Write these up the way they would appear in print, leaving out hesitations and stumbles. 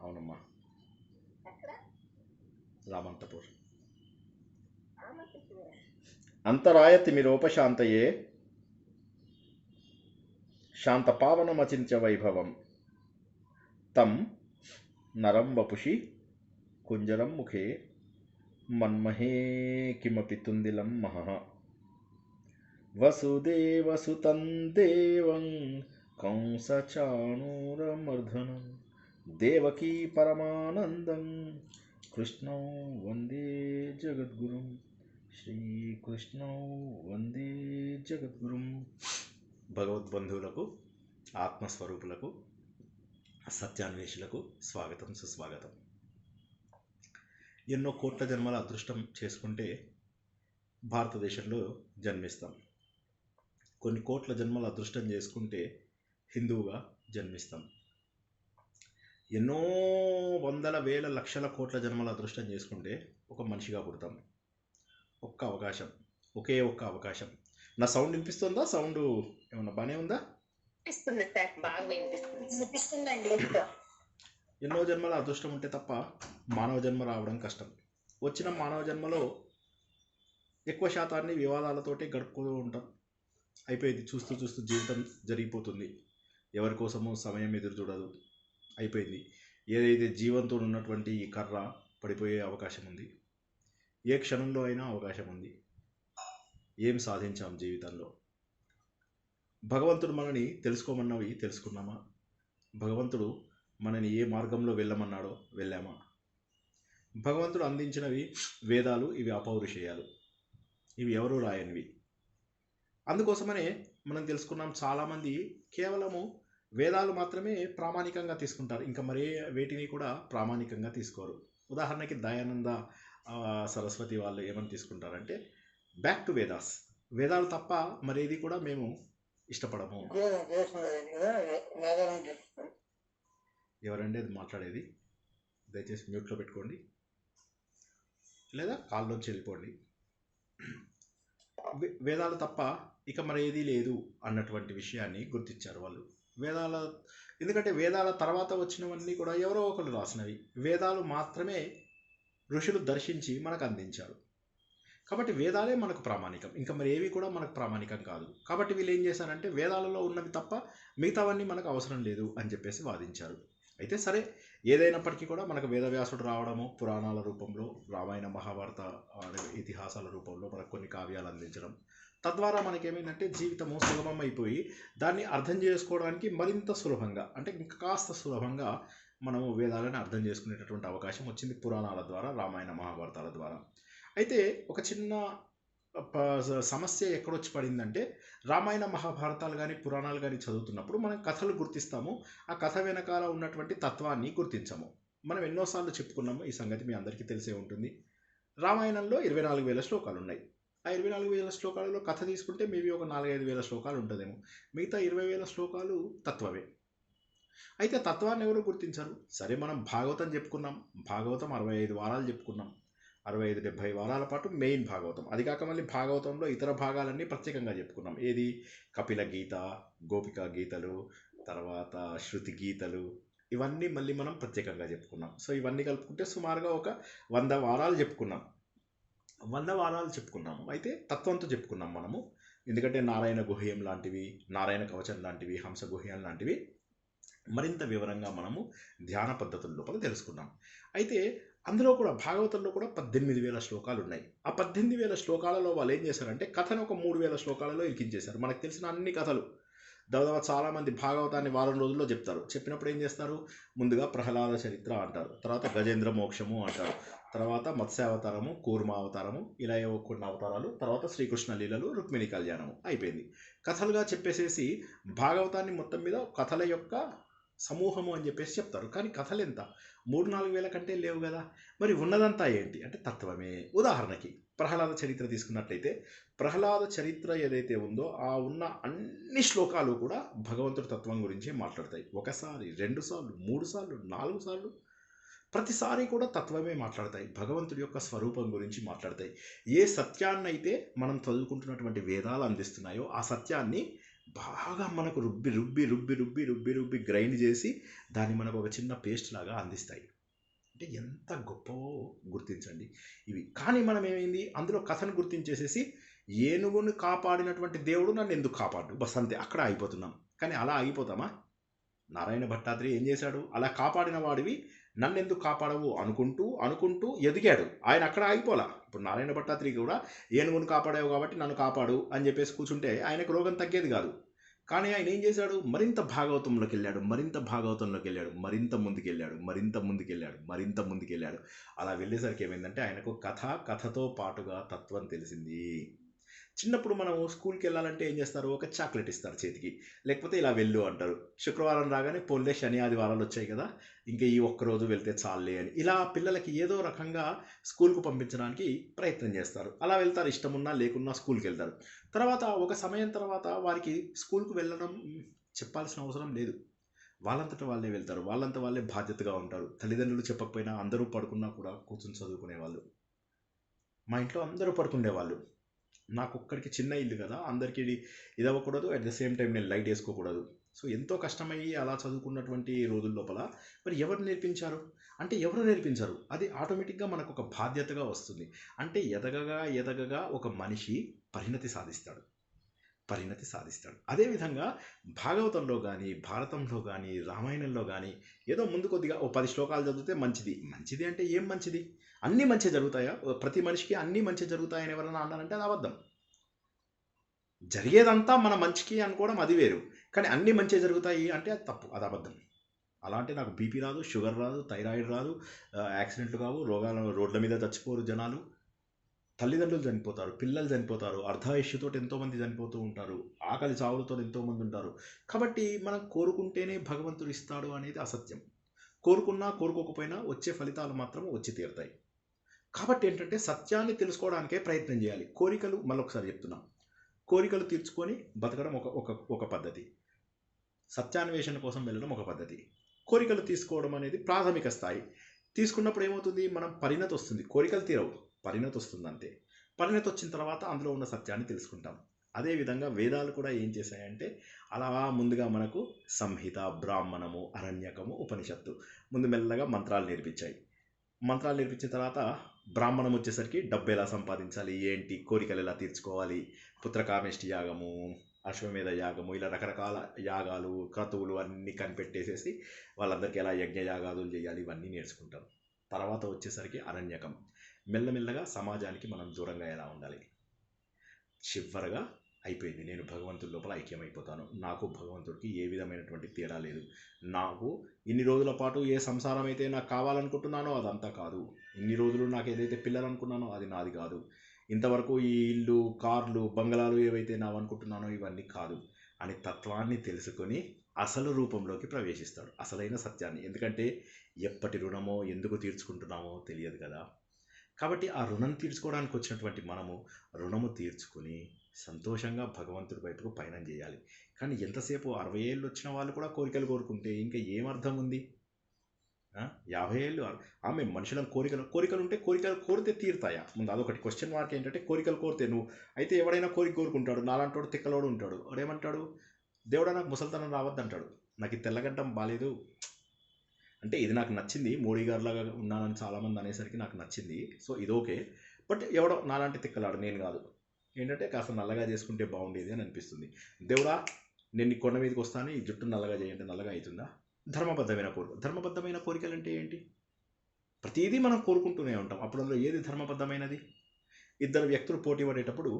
అవునమ్మా, రామంతపూర్. అంతరాయతిమిరోపశాంతయే శాంతపావనమచింత్య వైభవం తం నరం వపుషి కుంజరం ముఖే మన్మహే కిమపి తుందిలం మహః. వసుదేవసుతం దేవం కంసచాణూరమర్దనం దేవకీ పరమానందం కృష్ణం వందే జగద్గురుం. శ్రీకృష్ణం వందే జగద్గురుం. భగవద్బంధువులకు, ఆత్మస్వరూపులకు, సత్యాన్వేషులకు స్వాగతం, సుస్వాగతం. ఎన్నో కోట్ల జన్మల అదృష్టం చేసుకుంటే భారతదేశంలో జన్మిస్తాం. కొన్ని కోట్ల జన్మల అదృష్టం చేసుకుంటే హిందువుగా జన్మిస్తాం. ఎన్నో వందల వేల లక్షల కోట్ల జన్మల అదృష్టం చేసుకుంటే ఒక మనిషిగా పుడతాం. ఒక్క అవకాశం, ఒకే ఒక్క అవకాశం. నా సౌండ్ వినిపిస్తుందా? సౌండ్ ఏమన్నా బాగానే ఉందా? ఎన్నో జన్మల అదృష్టం ఉంటే తప్ప మానవ జన్మ రావడం కష్టం. వచ్చిన మానవ జన్మలో ఎక్కువ శాతాన్ని వివాదాలతోటి గడుపుతూ ఉంటాం. అయిపోయింది, చూస్తూ చూస్తూ జీవితం జరిగిపోతుంది. ఎవరి కోసమో సమయం ఎదురు చూడదు, అయిపోయింది. ఏదైతే జీవంతో ఉన్నటువంటి ఈ కర్ర పడిపోయే అవకాశం ఉంది, ఏ క్షణంలో అయినా అవకాశం ఉంది. ఏం సాధించాం జీవితంలో? భగవంతుడు మనని తెలుసుకోమన్నవి తెలుసుకున్నామా? భగవంతుడు మనని ఏ మార్గంలో వెళ్ళమన్నాడో వెళ్ళామా? భగవంతుడు అందించినవి వేదాలు, ఇవి అపౌరుషేయాలు, ఇవి ఎవరూ రాయనివి. అందుకోసమనే మనం తెలుసుకున్నాం, చాలామంది కేవలము వేదాలు మాత్రమే ప్రామాణికంగా తీసుకుంటారు, ఇంకా మరే వేటిని కూడా ప్రామాణికంగా తీసుకోరు. ఉదాహరణకి దయానంద సరస్వతి వాళ్ళు ఏమని తీసుకుంటారంటే, బ్యాక్ టు వేదాస్, వేదాలు తప్ప మరేది కూడా మేము ఇష్టపడము. ఎవరండి అది మాట్లాడేది? దయచేసి మ్యూట్లో పెట్టుకోండి, లేదా కాల్లోంచి వెళ్ళిపోండి. వేదాలు తప్ప ఇక మరేదీ లేదు అన్నటువంటి విషయాన్ని గుర్తించారు వాళ్ళు. వేదాల, ఎందుకంటే వేదాల తర్వాత వచ్చినవన్నీ కూడా ఎవరో ఒకరు రాసినవి. వేదాలు మాత్రమే ఋషులు దర్శించి మనకు అందించారు. కాబట్టి వేదాలే మనకు ప్రామాణికం, ఇంకా మరి ఏవి కూడా మనకు ప్రామాణికం కాదు. కాబట్టి వీళ్ళు ఏం చేశారంటే, వేదాలలో ఉన్నవి తప్ప మిగతావన్నీ మనకు అవసరం లేదు అని చెప్పేసి వాదించారు. అయితే సరే, ఏదైనప్పటికీ కూడా మనకు వేదవ్యాసుడు రావడము, పురాణాల రూపంలో, రామాయణ మహాభారత ఇతిహాసాల రూపంలో మనకు కొన్ని కావ్యాలు అందించడం, తద్వారా మనకేమైందంటే జీవితము సులభం అయిపోయి దాన్ని అర్థం చేసుకోవడానికి మరింత సులభంగా, అంటే ఇంకా కాస్త సులభంగా మనము వేదాలను అర్థం చేసుకునేటటువంటి అవకాశం వచ్చింది పురాణాల ద్వారా, రామాయణ మహాభారతాల ద్వారా. అయితే ఒక చిన్న సమస్య ఎక్కడొచ్చి పడిందంటే, రామాయణ మహాభారతాలు కానీ పురాణాలు కానీ చదువుతున్నప్పుడు మనం కథలు గుర్తిస్తాము, ఆ కథ వెనకాల ఉన్నటువంటి తత్వాన్ని గుర్తించము. మనం ఎన్నోసార్లు చెప్పుకున్నాము, ఈ సంగతి మీ అందరికీ తెలిసే ఉంటుంది. రామాయణంలో 24,000 శ్లోకాలు ఉన్నాయి. ఆ 24,000 శ్లోకాలలో కథ తీసుకుంటే మేబీ ఒక 4-5,000 శ్లోకాలు ఉంటుందేమో. మిగతా 20,000 శ్లోకాలు తత్వమే. అయితే తత్వాన్ని ఎవరు గుర్తించారు? సరే, మనం భాగవతం చెప్పుకున్నాం, భాగవతం 65 వారాలు చెప్పుకున్నాం, 65-70 వారాల పాటు మెయిన్ భాగవతం. అది కాక మళ్ళీ భాగవతంలో ఇతర భాగాలన్నీ ప్రత్యేకంగా చెప్పుకున్నాం. ఏది? కపిల గీత, గోపికా గీతలు, తర్వాత శృతి గీతలు, ఇవన్నీ మళ్ళీ మనం ప్రత్యేకంగా చెప్పుకున్నాం. సో ఇవన్నీ కలుపుకుంటే సుమారుగా ఒక 100 వారాలు చెప్పుకున్నాం. 100 వారాలు చెప్పుకున్నాము. అయితే తత్వంతో చెప్పుకున్నాం మనము, ఎందుకంటే నారాయణ గుహ్యం లాంటివి, నారాయణ కవచం లాంటివి, హంస గుహ్యం లాంటివి మరింత వివరంగా మనము ధ్యాన పద్ధతుల లోపల తెలుసుకున్నాం. అయితే అందులో కూడా భాగవతంలో కూడా 18,000 శ్లోకాలు ఉన్నాయి. ఆ 18,000 శ్లోకాలలో వాళ్ళు ఏం చేశారంటే కథను ఒక 3,000 శ్లోకాలలో ఇరికించేశారు. మనకు తెలిసిన అన్ని కథలు దాదాపు చాలామంది భాగవతాన్ని వారం రోజుల్లో చెప్తారు. చెప్పినప్పుడు ఏం చేస్తారు? ముందుగా ప్రహ్లాద చరిత్ర అంటారు, తర్వాత గజేంద్ర మోక్షము అంటారు, తర్వాత మత్స్యావతారము, కూర్మావతారము, ఇలా ఏవో కొన్ని అవతారాలు, తర్వాత శ్రీకృష్ణ లీలలు, రుక్మిణి కళ్యాణము, అయిపోయింది. కథలుగా చెప్పేసేసి భాగవతాన్ని మొత్తం మీద కథల యొక్క సమూహము అని చెప్పేసి చెప్తారు. కానీ కథలు ఎంత? 3-4 వేల కంటే లేవు కదా. మరి ఉన్నదంతా ఏంటి అంటే తత్వమే. ఉదాహరణకి ప్రహ్లాద చరిత్ర తీసుకున్నట్లయితే, ప్రహ్లాద చరిత్ర ఏదైతే ఉందో ఆ ఉన్న అన్ని శ్లోకాలు కూడా భగవంతుడి తత్వం గురించి మాట్లాడతాయి. ఒకసారి, 2 సార్లు, 3 సార్లు, 4 సార్లు, ప్రతిసారి కూడా తత్వమే మాట్లాడతాయి, భగవంతుడి యొక్క స్వరూపం గురించి మాట్లాడతాయి. ఏ సత్యాన్నైతే మనం చదువుకుంటున్నటువంటి వేదాలు అందిస్తున్నాయో ఆ సత్యాన్ని బాగా మనకు రుబ్బి రుబ్బి రుబ్బి రుబ్బి రుబ్బి రుబ్బి గ్రైండ్ చేసి దాన్ని మనకు ఒక చిన్న పేస్ట్ లాగా అందిస్తాయి. అంటే ఎంత గొప్పవో గుర్తించండి ఇవి. కానీ మనం ఏమైంది అందులో కథను గుర్తించేసేసి ఏనుగును కాపాడినటువంటి దేవుడు నన్ను ఎందుకు కాపాడు బస్ అంతే, అక్కడ ఆగిపోతున్నాం. కానీ అలా ఆగిపోతామా? నారాయణ భట్టాద్రి ఏం చేశాడు? అలా కాపాడిన వాడివి నన్నెందుకు కాపాడవు అనుకుంటూ అనుకుంటూ ఎదిగాడు. ఆయన అక్కడ ఆగిపోలా. ఇప్పుడు నారాయణ భట్టాద్రి కూడా ఏనుగును కాపాడావు కాబట్టి నన్ను కాపాడు అని చెప్పేసి కూర్చుంటే ఆయనకు రోగం తగ్గేది కాదు. కానీ ఆయన ఏం చేశాడు? మరింత భాగవతంలోకి వెళ్ళాడు, మరింత భాగవతంలోకి వెళ్ళాడు, మరింత ముందుకెళ్ళాడు, మరింత ముందుకెళ్ళాడు, మరింత ముందుకెళ్ళాడు. అలా వెళ్ళేసరికి ఏమైందంటే ఆయనకు కథతో పాటుగా తత్వం తెలిసింది. చిన్నప్పుడు మనం స్కూల్కి వెళ్ళాలంటే ఏం చేస్తారు? ఒక చాక్లెట్ ఇస్తారు చేతికి, లేకపోతే ఇలా వెళ్ళు అంటారు. శుక్రవారం రాగానే పోన్లే శని ఆదివారాలు వచ్చాయి కదా, ఇంకా ఈ ఒక్కరోజు వెళ్తే చాలే అని ఇలా పిల్లలకి ఏదో రకంగా స్కూల్కు పంపించడానికి ప్రయత్నం చేస్తారు. అలా వెళ్తారు, ఇష్టమున్నా లేకున్నా స్కూల్కి వెళ్తారు. తర్వాత ఒక సమయం తర్వాత వారికి స్కూల్కు వెళ్ళడం చెప్పాల్సిన అవసరం లేదు. వాళ్ళంతట వాళ్ళే వెళ్తారు, వాళ్ళంత వాళ్ళే బాధ్యతగా ఉంటారు. తల్లిదండ్రులు చెప్పకపోయినా అందరూ పడుకున్నా కూడా కూర్చొని చదువుకునేవాళ్ళు. మా ఇంట్లో అందరూ పడుకునేవాళ్ళు. నాకు ఒక్కడికి చిన్న ఇల్లు కదా, అందరికీ ఇది అవ్వకూడదు, అట్ ద సేమ్ టైం నేను లైట్ వేసుకోకూడదు. సో ఎంతో కష్టమయ్యి అలా చదువుకున్నటువంటి రోజుల లోపల మరి ఎవరు నేర్పించారు? అంటే ఎవరు నేర్పించరు, అది ఆటోమేటిక్గా మనకు ఒక బాధ్యతగా వస్తుంది. అంటే ఎదగగా ఎదగగా ఒక మనిషి పరిణతి సాధిస్తాడు, పరిణతి సాధిస్తాడు. అదేవిధంగా భాగవతంలో కానీ, భారతంలో కానీ, రామాయణంలో కానీ ఏదో ముందు కొద్దిగా ఓ 10 శ్లోకాలు చదివితే మంచిది. మంచిది అంటే ఏం మంచిది? అన్నీ మంచి జరుగుతాయా? ప్రతి మనిషికి అన్నీ మంచి జరుగుతాయని ఎవరైనా అన్నారంటే అది అబద్ధం. జరిగేదంతా మన మంచికి అనుకోవడం అది వేరు. కానీ అన్నీ మంచి జరుగుతాయి అంటే అది తప్పు, అది అబద్ధం. అలా అంటే నాకు బీపీ రాదు, షుగర్ రాదు, థైరాయిడ్ రాదు, యాక్సిడెంట్లు కావు, రోగాలు, రోడ్ల మీద చచ్చిపోరు జనాలు, తల్లిదండ్రులు చనిపోతారు, పిల్లలు చనిపోతారు, అర్ధాయుష్యుతో ఎంతోమంది చనిపోతూ ఉంటారు, ఆకలి చావులతో ఎంతోమంది ఉంటారు. కాబట్టి మనం కోరుకుంటేనే భగవంతుడు ఇస్తాడు అనేది అసత్యం. కోరుకున్నా కోరుకోకపోయినా వచ్చే ఫలితాలు మాత్రం వచ్చి తీరుతాయి. కాబట్టి ఏంటంటే సత్యాన్ని తెలుసుకోవడానికే ప్రయత్నం చేయాలి. కోరికలు మళ్ళొకసారి చెప్తున్నాం, కోరికలు తీర్చుకొని బతకడం ఒక ఒక ఒక పద్ధతి, సత్యాన్వేషణ కోసం వెళ్ళడం ఒక పద్ధతి. కోరికలు తీసుకోవడం అనేది ప్రాథమిక స్థాయి. తీసుకున్నప్పుడు ఏమవుతుంది? మనం పరిణతి వస్తుంది, కోరికలు తీరవు, పరిణతి వస్తుంది అంతే. పరిణతి వచ్చిన తర్వాత అందులో ఉన్న సత్యాన్ని తెలుసుకుంటాం. అదేవిధంగా వేదాలు కూడా ఏం చేశాయంటే అలా ముందుగా మనకు సంహిత, బ్రాహ్మణము, అరణ్యకము, ఉపనిషత్తు ముందు మెల్లగా మంత్రాలు నేర్పించాయి. మంత్రాలు నేర్పించిన తర్వాత బ్రాహ్మణం వచ్చేసరికి డబ్బు ఎలా సంపాదించాలి, ఏంటి, కోరికలు ఎలా తీర్చుకోవాలి, పుత్రకామేష్టి యాగము, అశ్వమేధ యాగము, ఇలా రకరకాల యాగాలు, క్రతువులు అన్నీ కనిపెట్టేసేసి వాళ్ళందరికీ ఎలా యజ్ఞయాగాదులు చేయాలి ఇవన్నీ నేర్చుకుంటాం. తర్వాత వచ్చేసరికి అరణ్యకం, మెల్లమెల్లగా సమాజానికి మనం దూరంగా ఎలా ఉండాలి. చివరగా అయిపోయింది, నేను భగవంతుడి లోపల ఐక్యమైపోతాను, నాకు భగవంతుడికి ఏ విధమైనటువంటి తేడా లేదు. నాకు ఇన్ని రోజుల పాటు ఏ సంసారం అయితే నాకు కావాలనుకుంటున్నానో అదంతా కాదు, ఇన్ని రోజులు నాకు ఏదైతే పిల్లలు అనుకున్నానో అది నాది కాదు, ఇంతవరకు ఈ ఇల్లు, కార్లు, బంగళాలు ఏవైతే నావనుకుంటున్నానో ఇవన్నీ కాదు అని తత్వాన్ని తెలుసుకొని అసలు రూపంలోకి ప్రవేశిస్తాడు, అసలైన సత్యాన్ని. ఎందుకంటే ఎప్పటి రుణమో ఎందుకు తీర్చుకుంటున్నామో తెలియదు కదా. కాబట్టి ఆ రుణం తీర్చుకోవడానికి వచ్చినటువంటి మనము రుణము తీర్చుకుని సంతోషంగా భగవంతుడి వైపుకు పయనం చేయాలి. కానీ ఎంతసేపు 60 ఏళ్ళు వచ్చిన వాళ్ళు కూడా కోరికలు కోరుకుంటే ఇంకా ఏమర్థం ఉంది? 50 ఏళ్ళు ఆమె మనుషులను కోరికలు ఉంటే కోరికలు కోరితే తీరుతాయా? ముందు అదొకటి క్వశ్చన్ మార్క్. ఏంటంటే కోరికలు కోరితే నువ్వు అయితే ఎవడైనా కోరిక కోరుకుంటాడు, నాలంటోడు తిక్కలోడు ఉంటాడు, వాడేమంటాడు? దేవుడా నాకు ముసల్తనం రావద్దంటాడు, నాకు ఈ తెల్లగడ్డం బాలేదు, అంటే ఇది నాకు నచ్చింది, మోడీ గారిలాగా ఉన్నానని చాలామంది అనేసరికి నాకు నచ్చింది, సో ఇది ఓకే. బట్ ఎవడో నాలాంటి తిక్కలాడు, నేను కాదు, ఏంటంటే కాస్త నల్లగా చేసుకుంటే బాగుండేది అని అనిపిస్తుంది. దేవుడా నేను నీ కొండ మీదకి వస్తాను, ఈ జుట్టు నల్లగా చేయంటే నల్లగా అవుతుందా? ధర్మబద్ధమైన కోరిక. ధర్మబద్ధమైన కోరికలు అంటే ఏంటి? ప్రతిదీ మనం కోరుకుంటూనే ఉంటాం. అప్పుడు అందులో ఏది ధర్మబద్ధమైనది? ఇద్దరు వ్యక్తులు పోటీ పడేటప్పుడు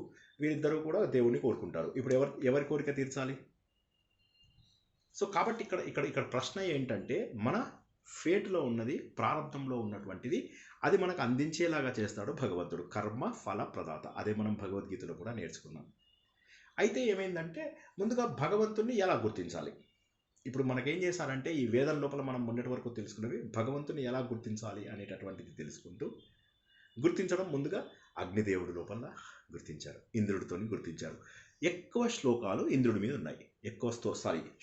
వీరిద్దరూ కూడా దేవుణ్ణి కోరుకుంటారు. ఇప్పుడు ఎవరి కోరిక తీర్చాలి? సో కాబట్టి ఇక్కడ ఇక్కడ ఇక్కడ ప్రశ్న ఏంటంటే మన ఫేట్లో ఉన్నది, ప్రారంభంలో ఉన్నటువంటిది, అది మనకు అందించేలాగా చేస్తాడు భగవంతుడు, కర్మ ఫల ప్రదాత. అదే మనం భగవద్గీతలో కూడా నేర్చుకున్నాం. అయితే ఏమైందంటే ముందుగా భగవంతుణ్ణి ఎలా గుర్తించాలి? ఇప్పుడు మనకేం చేశారంటే ఈ వేదం లోపల మనం మొన్నటి వరకు తెలుసుకున్నవి భగవంతుని ఎలా గుర్తించాలి అనేటటువంటిది తెలుసుకుంటూ, గుర్తించడం ముందుగా అగ్నిదేవుడి లోపల గుర్తించారు, ఇంద్రుడితోని గుర్తించారు. ఎక్కువ శ్లోకాలు ఇంద్రుడి మీద ఉన్నాయి.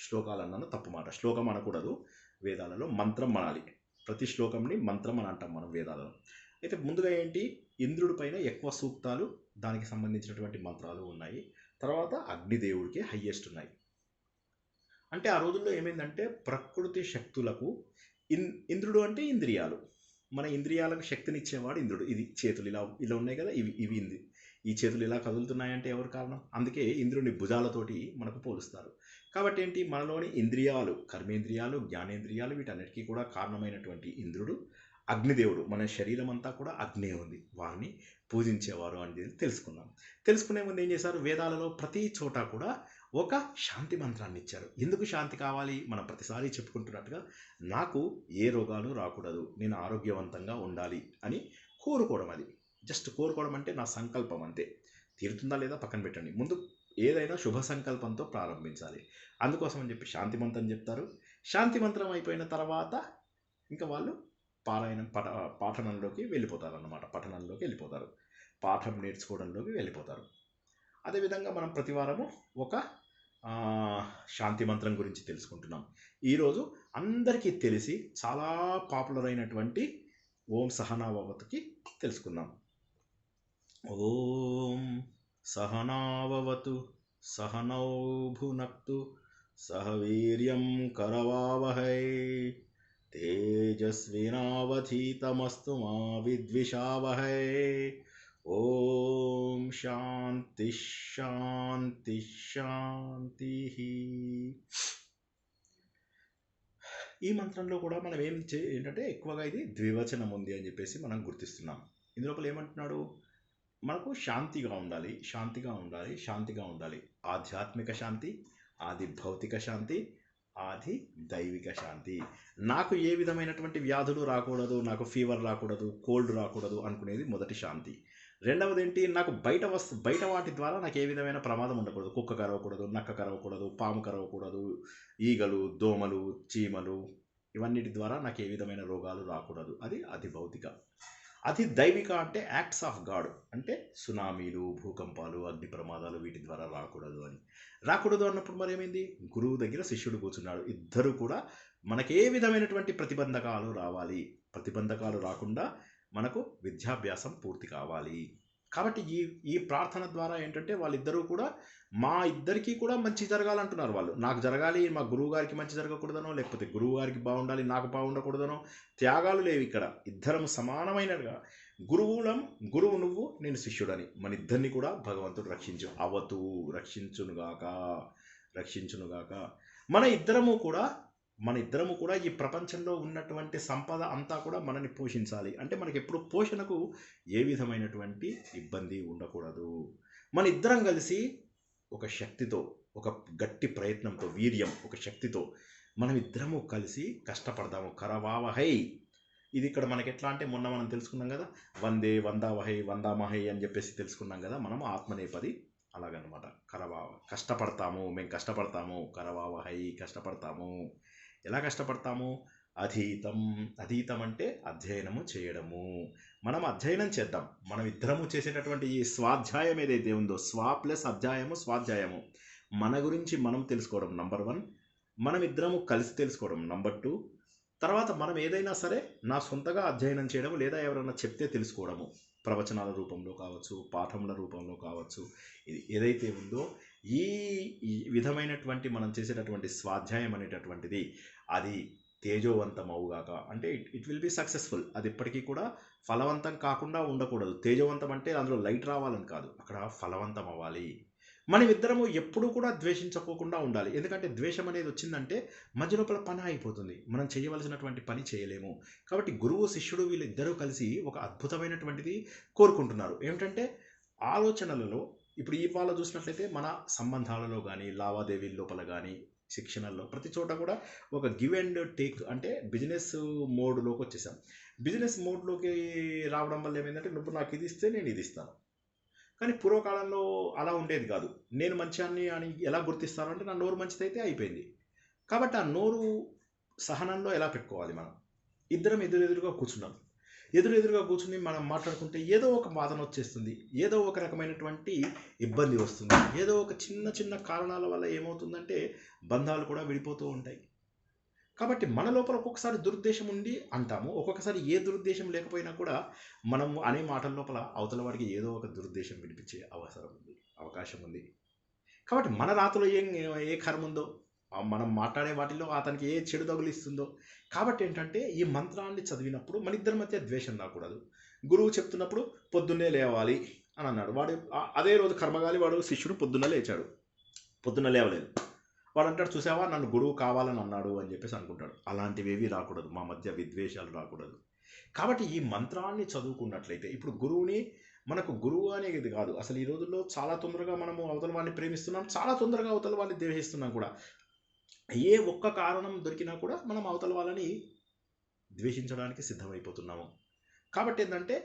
శ్లోకాలు అన్నాను, తప్పు మాట, శ్లోకం అనకూడదు, వేదాలలో మంత్రం అనాలి. ప్రతి శ్లోకంని మంత్రం అని అంటాం మనం వేదాలలో. అయితే ముందుగా ఏంటి, ఇంద్రుడి పైన ఎక్కువ సూక్తాలు, దానికి సంబంధించినటువంటి మంత్రాలు ఉన్నాయి. తర్వాత అగ్నిదేవుడికి హయ్యెస్ట్ ఉన్నాయి. అంటే ఆ రోజుల్లో ఏమైందంటే ప్రకృతి శక్తులకు ఇంద్రుడు అంటే ఇంద్రియాలు, మన ఇంద్రియాలకు శక్తినిచ్చేవాడు ఇంద్రుడు. ఇది చేతులు ఇలా ఇలా ఉన్నాయి కదా, ఇవి ఈ చేతులు ఇలా కదులుతున్నాయంటే ఎవరు కారణం? అందుకే ఇంద్రుని భుజాలతోటి మనకు పోలుస్తారు. కాబట్టి ఏంటి, మనలోని ఇంద్రియాలు, కర్మేంద్రియాలు, జ్ఞానేంద్రియాలు, వీటన్నిటికీ కూడా కారణమైనటువంటి ఇంద్రుడు అగ్నిదేవుడు. మన శరీరం అంతా కూడా అగ్నే ఉంది, వారిని పూజించేవారు అనేది తెలుసుకున్నాం. తెలుసుకునే ముందు ఏం చేశారు, వేదాలలో ప్రతి చోట కూడా ఒక శాంతి మంత్రాన్ని ఇచ్చారు. ఎందుకు శాంతి కావాలి? మనం ప్రతిసారి చెప్పుకుంటున్నట్టుగా నాకు ఏ రోగాలు రాకూడదు, నేను ఆరోగ్యవంతంగా ఉండాలి అని కోరుకోవడం. అది జస్ట్ కోరుకోవడం అంటే నా సంకల్పం అంతే. తీరుతుందా లేదా పక్కన పెట్టండి, ముందు ఏదైనా శుభ సంకల్పంతో ప్రారంభించాలి. అందుకోసం అని చెప్పి శాంతి మంత్రం చెప్తారు. శాంతి మంత్రం అయిపోయిన తర్వాత ఇంకా వాళ్ళు పాఠనంలోకి వెళ్ళిపోతారు అన్నమాట. పఠనంలోకి వెళ్ళిపోతారు, పాఠం నేర్చుకోవడంలోకి వెళ్ళిపోతారు. అదేవిధంగా మనం ప్రతి వారము ఒక శాంతి మంత్రం గురించి తెలుసుకుంటున్నాం. ఈరోజు అందరికీ తెలిసి చాలా పాపులర్ అయినటువంటి ఓం సహనావవతుకి తెలుసుకుందాం. ఓం సహనావవతు సహనౌ భునక్తు సహ వీర్యం కరవావహై తేజస్వినావధీతమస్తు మా విద్విషావహై. ఓం శాంతి శాంతి శాంతి. ఈ మంత్రంలో కూడా మనం ఏంటంటే ఎక్కువగా ఇది ద్వివచనం ఉంది అని చెప్పేసి మనం గుర్తిస్తున్నాం. ఇందులోపల ఏమంటున్నాడు, మనకు శాంతిగా ఉండాలి, శాంతిగా ఉండాలి, శాంతిగా ఉండాలి. ఆధ్యాత్మిక శాంతి, ఆది భౌతిక శాంతి, ఆది దైవిక శాంతి. నాకు ఏ విధమైనటువంటి వ్యాధులు రాకూడదు, నాకు ఫీవర్ రాకూడదు, కోల్డ్ రాకూడదు అనుకునేది మొదటి శాంతి. రెండవది ఏంటి, నాకు బయట వాటి ద్వారా నాకు ఏ విధమైన ప్రమాదం ఉండకూడదు. కుక్క కరవకూడదు, నక్క కరవకూడదు, పాము కరవకూడదు, ఈగలు, దోమలు, చీమలు, ఇవన్నిటి ద్వారా నాకు ఏ విధమైన రోగాలు రాకూడదు. అది అతి భౌతిక. అతి దైవిక అంటే యాక్ట్స్ ఆఫ్ గాడ్, అంటే సునామీలు, భూకంపాలు, అగ్ని ప్రమాదాలు వీటి ద్వారా రాకూడదు అని. రాకూడదు అన్నప్పుడు మరి ఏమైంది, గురువు దగ్గర శిష్యుడు కూర్చున్నాడు. ఇద్దరు కూడా మనకే విధమైనటువంటి ప్రతిబంధకాలు రావాలి, ప్రతిబంధకాలు రాకుండా మనకు విద్యాభ్యాసం పూర్తి కావాలి. కాబట్టి ఈ ప్రార్థన ద్వారా ఏంటంటే వాళ్ళిద్దరూ కూడా మా ఇద్దరికీ కూడా మంచి జరగాలంటున్నారు. వాళ్ళు నాకు జరగాలి, మా గురువు గారికి మంచి జరగకూడదనో, లేకపోతే గురువు గారికి బాగుండాలి నాకు బాగుండకూడదనో త్యాగాలు లేవు ఇక్కడ. ఇద్దరం సమానమైనగా గురువు నువ్వు, నేను శిష్యుడని మన ఇద్దరిని కూడా భగవంతుడు రక్షించునుగాక. మన ఇద్దరము కూడా ఈ ప్రపంచంలో ఉన్నటువంటి సంపద అంతా కూడా మనని పోషించాలి. అంటే మనకి ఎప్పుడు పోషణకు ఏ విధమైనటువంటి ఇబ్బంది ఉండకూడదు. మన ఇద్దరం కలిసి ఒక శక్తితో, ఒక గట్టి ప్రయత్నంతో, వీర్యం, ఒక శక్తితో మనం ఇద్దరము కలిసి కష్టపడదాము. కరవావహై, ఇది ఇక్కడ మనకి ఎట్లా అంటే మొన్న మనం తెలుసుకున్నాం కదా, వందే వందావహై వందామహై అని చెప్పేసి తెలుసుకున్నాం కదా మనం ఆత్మనేపది. అలాగనమాట కష్టపడతాము, మేము కష్టపడతాము. కరవావహై, కష్టపడతాము. ఎలా కష్టపడతాము? అధీతం అంటే అధ్యయనము చేయడము. మనం అధ్యయనం చేద్దాం. మనం ఇద్దరము చేసేటటువంటి ఈ స్వాధ్యాయం ఏదైతే ఉందో, స్వా ప్లస్ అధ్యాయము, స్వాధ్యాయము, మన గురించి మనం తెలుసుకోవడం నంబర్ 1, మనం ఇద్దరము కలిసి తెలుసుకోవడం నంబర్ 2, తర్వాత మనం ఏదైనా సరే నా సొంతగా అధ్యయనం చేయడం, లేదా ఎవరైనా చెప్తే తెలుసుకోవడము, ప్రవచనాల రూపంలో కావచ్చు, పాఠముల రూపంలో కావచ్చు. ఇది ఏదైతే ఉందో ఈ విధమైనటువంటి మనం చేసేటటువంటి స్వాధ్యాయం అనేటటువంటిది అది తేజోవంతమవుగాక. అంటే ఇట్ విల్ బి సక్సెస్ఫుల్. అది ఎప్పటికీ కూడా ఫలవంతం కాకుండా ఉండకూడదు. తేజవంతం అంటే అందులో లైట్ రావాలని కాదు, అక్కడ ఫలవంతం అవ్వాలి. మనమిద్దరము ఎప్పుడూ కూడా ద్వేషించుకోకుండా ఉండాలి. ఎందుకంటే ద్వేషం అనేది వచ్చిందంటే మధ్య లోపల పని అయిపోతుంది, మనం చేయవలసినటువంటి పని చేయలేము. కాబట్టి గురువు శిష్యుడు వీళ్ళిద్దరూ కలిసి ఒక అద్భుతమైనటువంటిది కోరుకుంటున్నారు. ఏమిటంటే ఆలోచనలలో ఇప్పుడు ఇవాళ చూసినట్లయితే మన సంబంధాలలో కానీ, లావాదేవీల లోపల కానీ, శిక్షణల్లో ప్రతి చోట కూడా ఒక గివ్ అండ్ టేక్, అంటే బిజినెస్ మోడ్లోకి వచ్చేసాం. బిజినెస్ మోడ్లోకి రావడం వల్ల ఏమైందంటే నువ్వు నాకు ఇది ఇస్తే నేను ఇది ఇస్తాను. కానీ పూర్వకాలంలో అలా ఉండేది కాదు. నేను మంచాన్ని అని ఎలా గుర్తిస్తాను అంటే నా నోరు మంచిదైతే అయిపోయింది. కాబట్టి ఆ నోరు సహనంలో ఎలా పెట్టుకోవాలి? మనం ఇద్దరం ఎదురుగా కూర్చున్నాం. ఎదురుగా కూర్చుని మనం మాట్లాడుకుంటే ఏదో ఒక వాదన వచ్చేస్తుంది, ఏదో ఒక రకమైనటువంటి ఇబ్బంది వస్తుంది. ఏదో ఒక చిన్న కారణాల వల్ల ఏమవుతుందంటే బంధాలు కూడా విడిపోతూ ఉంటాయి. కాబట్టి మన లోపల ఒక్కొక్కసారి దురుద్దేశం ఉండి అంటాము, ఒక్కొక్కసారి ఏ దురుద్దేశం లేకపోయినా కూడా మనము అనే మాటల లోపల అవతల వాడికి ఏదో ఒక దురుద్దేశం వినిపించే అవకాశం ఉంది. కాబట్టి మన రాతలో ఏ కర్మ ఉందో, మనం మాట్లాడే వాటిలో అతనికి ఏ చెడు తగులిస్తుందో. కాబట్టి ఏంటంటే ఈ మంత్రాన్ని చదివినప్పుడు మన ఇద్దరి మధ్య ద్వేషం రాకూడదు. గురువు చెప్తున్నప్పుడు పొద్దున్నే లేవాలి అని అన్నాడు. వాడు అదే రోజు కర్మగాలి వాడు శిష్యుడు పొద్దున్న లేచాడు, పొద్దున్న లేవలేదు. వాడు అంటాడు, చూసావా నన్ను గురువు కావాలని అన్నాడు అని చెప్పేసి అనుకుంటాడు. అలాంటివేవి రాకూడదు, మా మధ్య విద్వేషాలు రాకూడదు. కాబట్టి ఈ మంత్రాన్ని చదువుకున్నట్లయితే ఇప్పుడు గురువుని, మనకు గురువు అనేది కాదు అసలు ఈ రోజుల్లో చాలా తొందరగా మనము అవతల వాడిని ప్రేమిస్తున్నాం, చాలా తొందరగా అవతల వాడిని ద్వేషిస్తున్నాం కూడా. ఏ ఒక్క కారణం దొరికినా కూడా మనం అవతల వాళ్ళని ద్వేషించడానికి సిద్ధమైపోతున్నాము. కాబట్టి ఏంటంటే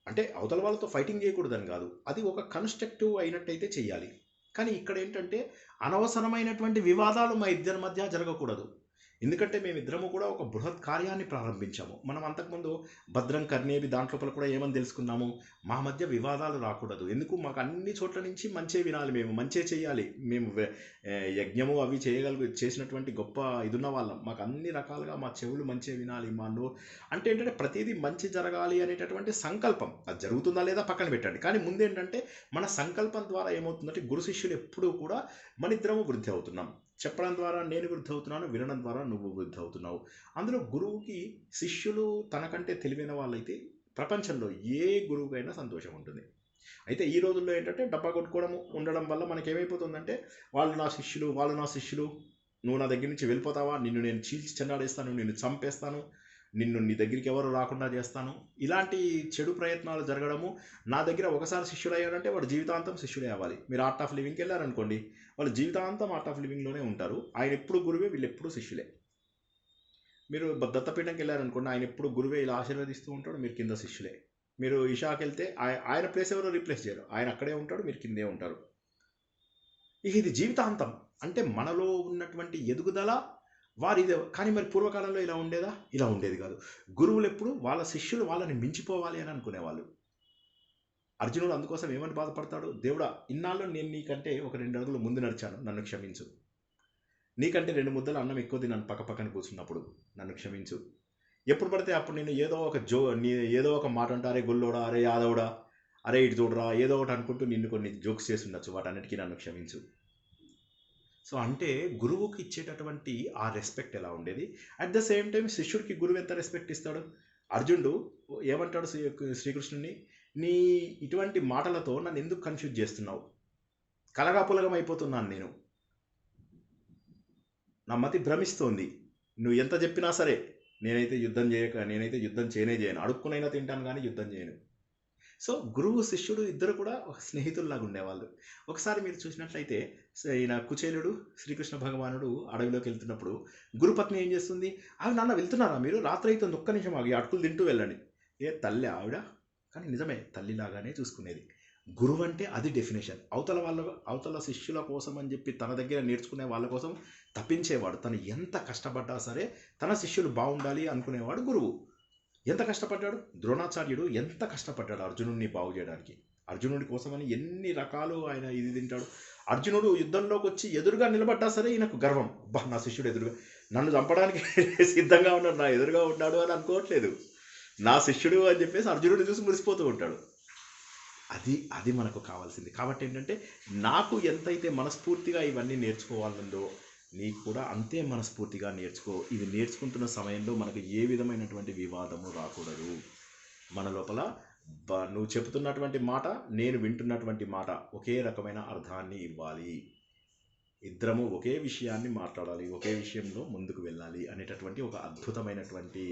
అంటే అవతల వాళ్ళతో ఫైటింగ్ చేయకూడదని కాదు, అది ఒక కన్స్ట్రక్టివ్ అయినట్టయితే చెయ్యాలి. కానీ ఇక్కడ ఏంటంటే అనవసరమైనటువంటి వివాదాలు మా ఇద్దరి మధ్య జరగకూడదు. ఎందుకంటే మేమిద్దరము కూడా ఒక బృహత్ కార్యాన్ని ప్రారంభించాము. మనం అంతకుముందు భద్రం కర్ణేవి దాంట్లోపల కూడా ఏమని తెలుసుకున్నాము, మా మధ్య వివాదాలు రాకూడదు. ఎందుకు, మాకు అన్ని చోట్ల నుంచి మంచే వినాలి, మేము మంచే చేయాలి, మేము యజ్ఞము అవి చేసినటువంటి గొప్ప ఇదున్న వాళ్ళం, మాకు అన్ని రకాలుగా మా చెవులు మంచే వినాలి, మా అంటే ఏంటంటే ప్రతిదీ మంచి జరగాలి అనేటటువంటి సంకల్పం. అది జరుగుతుందా లేదా పక్కన పెట్టండి, కానీ ముందేంటంటే మన సంకల్పం ద్వారా ఏమవుతుందంటే గురు శిష్యులు ఎప్పుడూ కూడా మన ఇద్దరము వృద్ధి అవుతున్నాం. చెప్పడం ద్వారా నేను వృద్ధి అవుతున్నాను, వినడం ద్వారా నువ్వు వృద్ధి అవుతున్నావు. అందులో గురువుకి శిష్యులు తనకంటే తెలివైన వాళ్ళైతే ప్రపంచంలో ఏ గురువుకైనా సంతోషం ఉంటుంది. అయితే ఈ రోజుల్లో ఏంటంటే డబ్బా కొట్టుకోవడం ఉండడం వల్ల మనకేమైపోతుందంటే వాళ్ళు నా శిష్యులు, నువ్వు నా దగ్గర నుంచి వెళ్ళిపోతావా, నిన్ను నేను చీల్చి చెండాడేస్తాను, నిన్ను చంపేస్తాను, నిన్ను నీ దగ్గరికి ఎవరు రాకుండా చేస్తాను, ఇలాంటి చెడు ప్రయత్నాలు జరగడము. నా దగ్గర ఒకసారి శిష్యుడు అయ్యాడంటే వాడు జీవితాంతం శిష్యుడే అవ్వాలి. మీరు ఆర్ట్ ఆఫ్ లివింగ్కి వెళ్ళారనుకోండి, వాళ్ళు జీవితాంతం ఆర్ట్ ఆఫ్ లివింగ్లోనే ఉంటారు. ఆయన ఎప్పుడు గురువే, వీళ్ళు ఎప్పుడు శిష్యులే. మీరు దత్తపీఠంకి వెళ్ళారనుకోండి, ఆయన ఎప్పుడు గురువే ఇలా ఆశీర్వదిస్తూ ఉంటాడు, మీరు కింద శిష్యులే. మీరు ఇషాకి వెళ్తే ఆయన ప్లేస్ ఎవరో రీప్లేస్ చేయరు, ఆయన అక్కడే ఉంటాడు, మీరు కిందే ఉంటారు. ఇది జీవితాంతం. అంటే మనలో ఉన్నటువంటి ఎదుగుదల వారిదే. కానీ మరి పూర్వకాలంలో ఇలా ఉండేదా? ఇలా ఉండేది కాదు. గురువులు ఎప్పుడు వాళ్ళ శిష్యులు వాళ్ళని మించిపోవాలి అని అనుకునేవాళ్ళు. అర్జునుడు అందుకోసం ఏమని బాధపడతాడు, దేవుడా ఇన్నాళ్ళు నేను నీకంటే ఒక 2 అడుగులు ముందు నడిచాను, నన్ను క్షమించు. నీకంటే 2 ముద్దలు అన్నం ఎక్కువ తిన్నాను పక్కన కూర్చున్నప్పుడు, నన్ను క్షమించు. ఎప్పుడు పడితే అప్పుడు నేను ఏదో ఒక మాట అంటే, అరే గొల్లోడా, అరే యాదవుడా, అరే ఇటు చూడరా, ఏదో ఒకటి అనుకుంటూ నిన్ను కొన్ని జోక్స్ చేసి ఉండొచ్చు, వాటన్నిటికీ నన్ను క్షమించు. సో అంటే గురువుకి ఇచ్చేటటువంటి ఆ రెస్పెక్ట్ ఎలా ఉండేది. అట్ ద సేమ్ టైం శిష్యుడికి గురువు ఎంత రెస్పెక్ట్ ఇస్తాడు. అర్జునుడు ఏమంటాడు శ్రీకృష్ణుని, నీ ఇటువంటి మాటలతో నన్ను ఎందుకు కన్ఫ్యూజ్ చేస్తున్నావు, కలగాపులగం అయిపోతున్నాను నేను, నా మతి భ్రమిస్తోంది, నువ్వు ఎంత చెప్పినా సరే నేనైతే యుద్ధం చేయను, అడుక్కునైనా తింటాను కానీ యుద్ధం చేయను. సో గురువు శిష్యుడు ఇద్దరు కూడా ఒక స్నేహితుల్లాగా ఉండేవాళ్ళు. ఒకసారి మీరు చూసినట్లయితే ఈయన కుచేలుడు, శ్రీకృష్ణ భగవానుడు అడవిలోకి వెళ్తున్నప్పుడు గురుపత్ని ఏం చేస్తుంది, ఆవిడ నాన్న వెళ్తున్నారా మీరు, రాత్రి అయితే ఒక్క నిమిషం ఆగి అటుకులు తింటూ వెళ్ళండి. ఏ తల్లి ఆవిడ, కానీ నిజమే తల్లిలాగానే చూసుకునేది. గురువు అంటే అది డెఫినేషన్. అవతల శిష్యుల కోసం అని చెప్పి తన దగ్గర నేర్చుకునే వాళ్ళ కోసం తప్పించేవాడు. తను ఎంత కష్టపడ్డా సరే తన శిష్యులు బాగుండాలి అనుకునేవాడు గురువు. ఎంత కష్టపడ్డాడు ద్రోణాచార్యుడు, ఎంత కష్టపడ్డాడు అర్జునుడిని బాగు చేయడానికి. అర్జునుడి కోసమని ఎన్ని రకాలు ఆయన ఇది తింటాడు. అర్జునుడు యుద్ధంలోకి వచ్చి ఎదురుగా నిలబడ్డా సరే ఈయనకు గర్వం, బా నా శిష్యుడు ఎదురుగా నన్ను చంపడానికి సిద్ధంగా ఉన్నాడు, నా ఎదురుగా ఉన్నాడు అని అనుకోవట్లేదు, నా శిష్యుడు అని చెప్పేసి అర్జునుడిని చూసి మురిసిపోతూ ఉంటాడు. అది మనకు కావాల్సింది. కాబట్టి ఏంటంటే నాకు ఎంతైతే మనస్ఫూర్తిగా ఇవన్నీ నేర్చుకోవాలందో నీకు కూడా అంతే మనస్ఫూర్తిగా నేర్చుకో. ఇది నేర్చుకుంటున్న సమయంలో మనకు ఏ విధమైనటువంటి వివాదము రాకూడదు. మన లోపల నువ్వు చెబుతున్నటువంటి మాట, నేను వింటున్నటువంటి మాట ఒకే రకమైన అర్థాన్ని ఇవ్వాలి. ఇద్దరము ఒకే విషయాన్ని మాట్లాడాలి, ఒకే విషయంలో ముందుకు వెళ్ళాలి అనేటటువంటి ఒక అద్భుతమైనటువంటి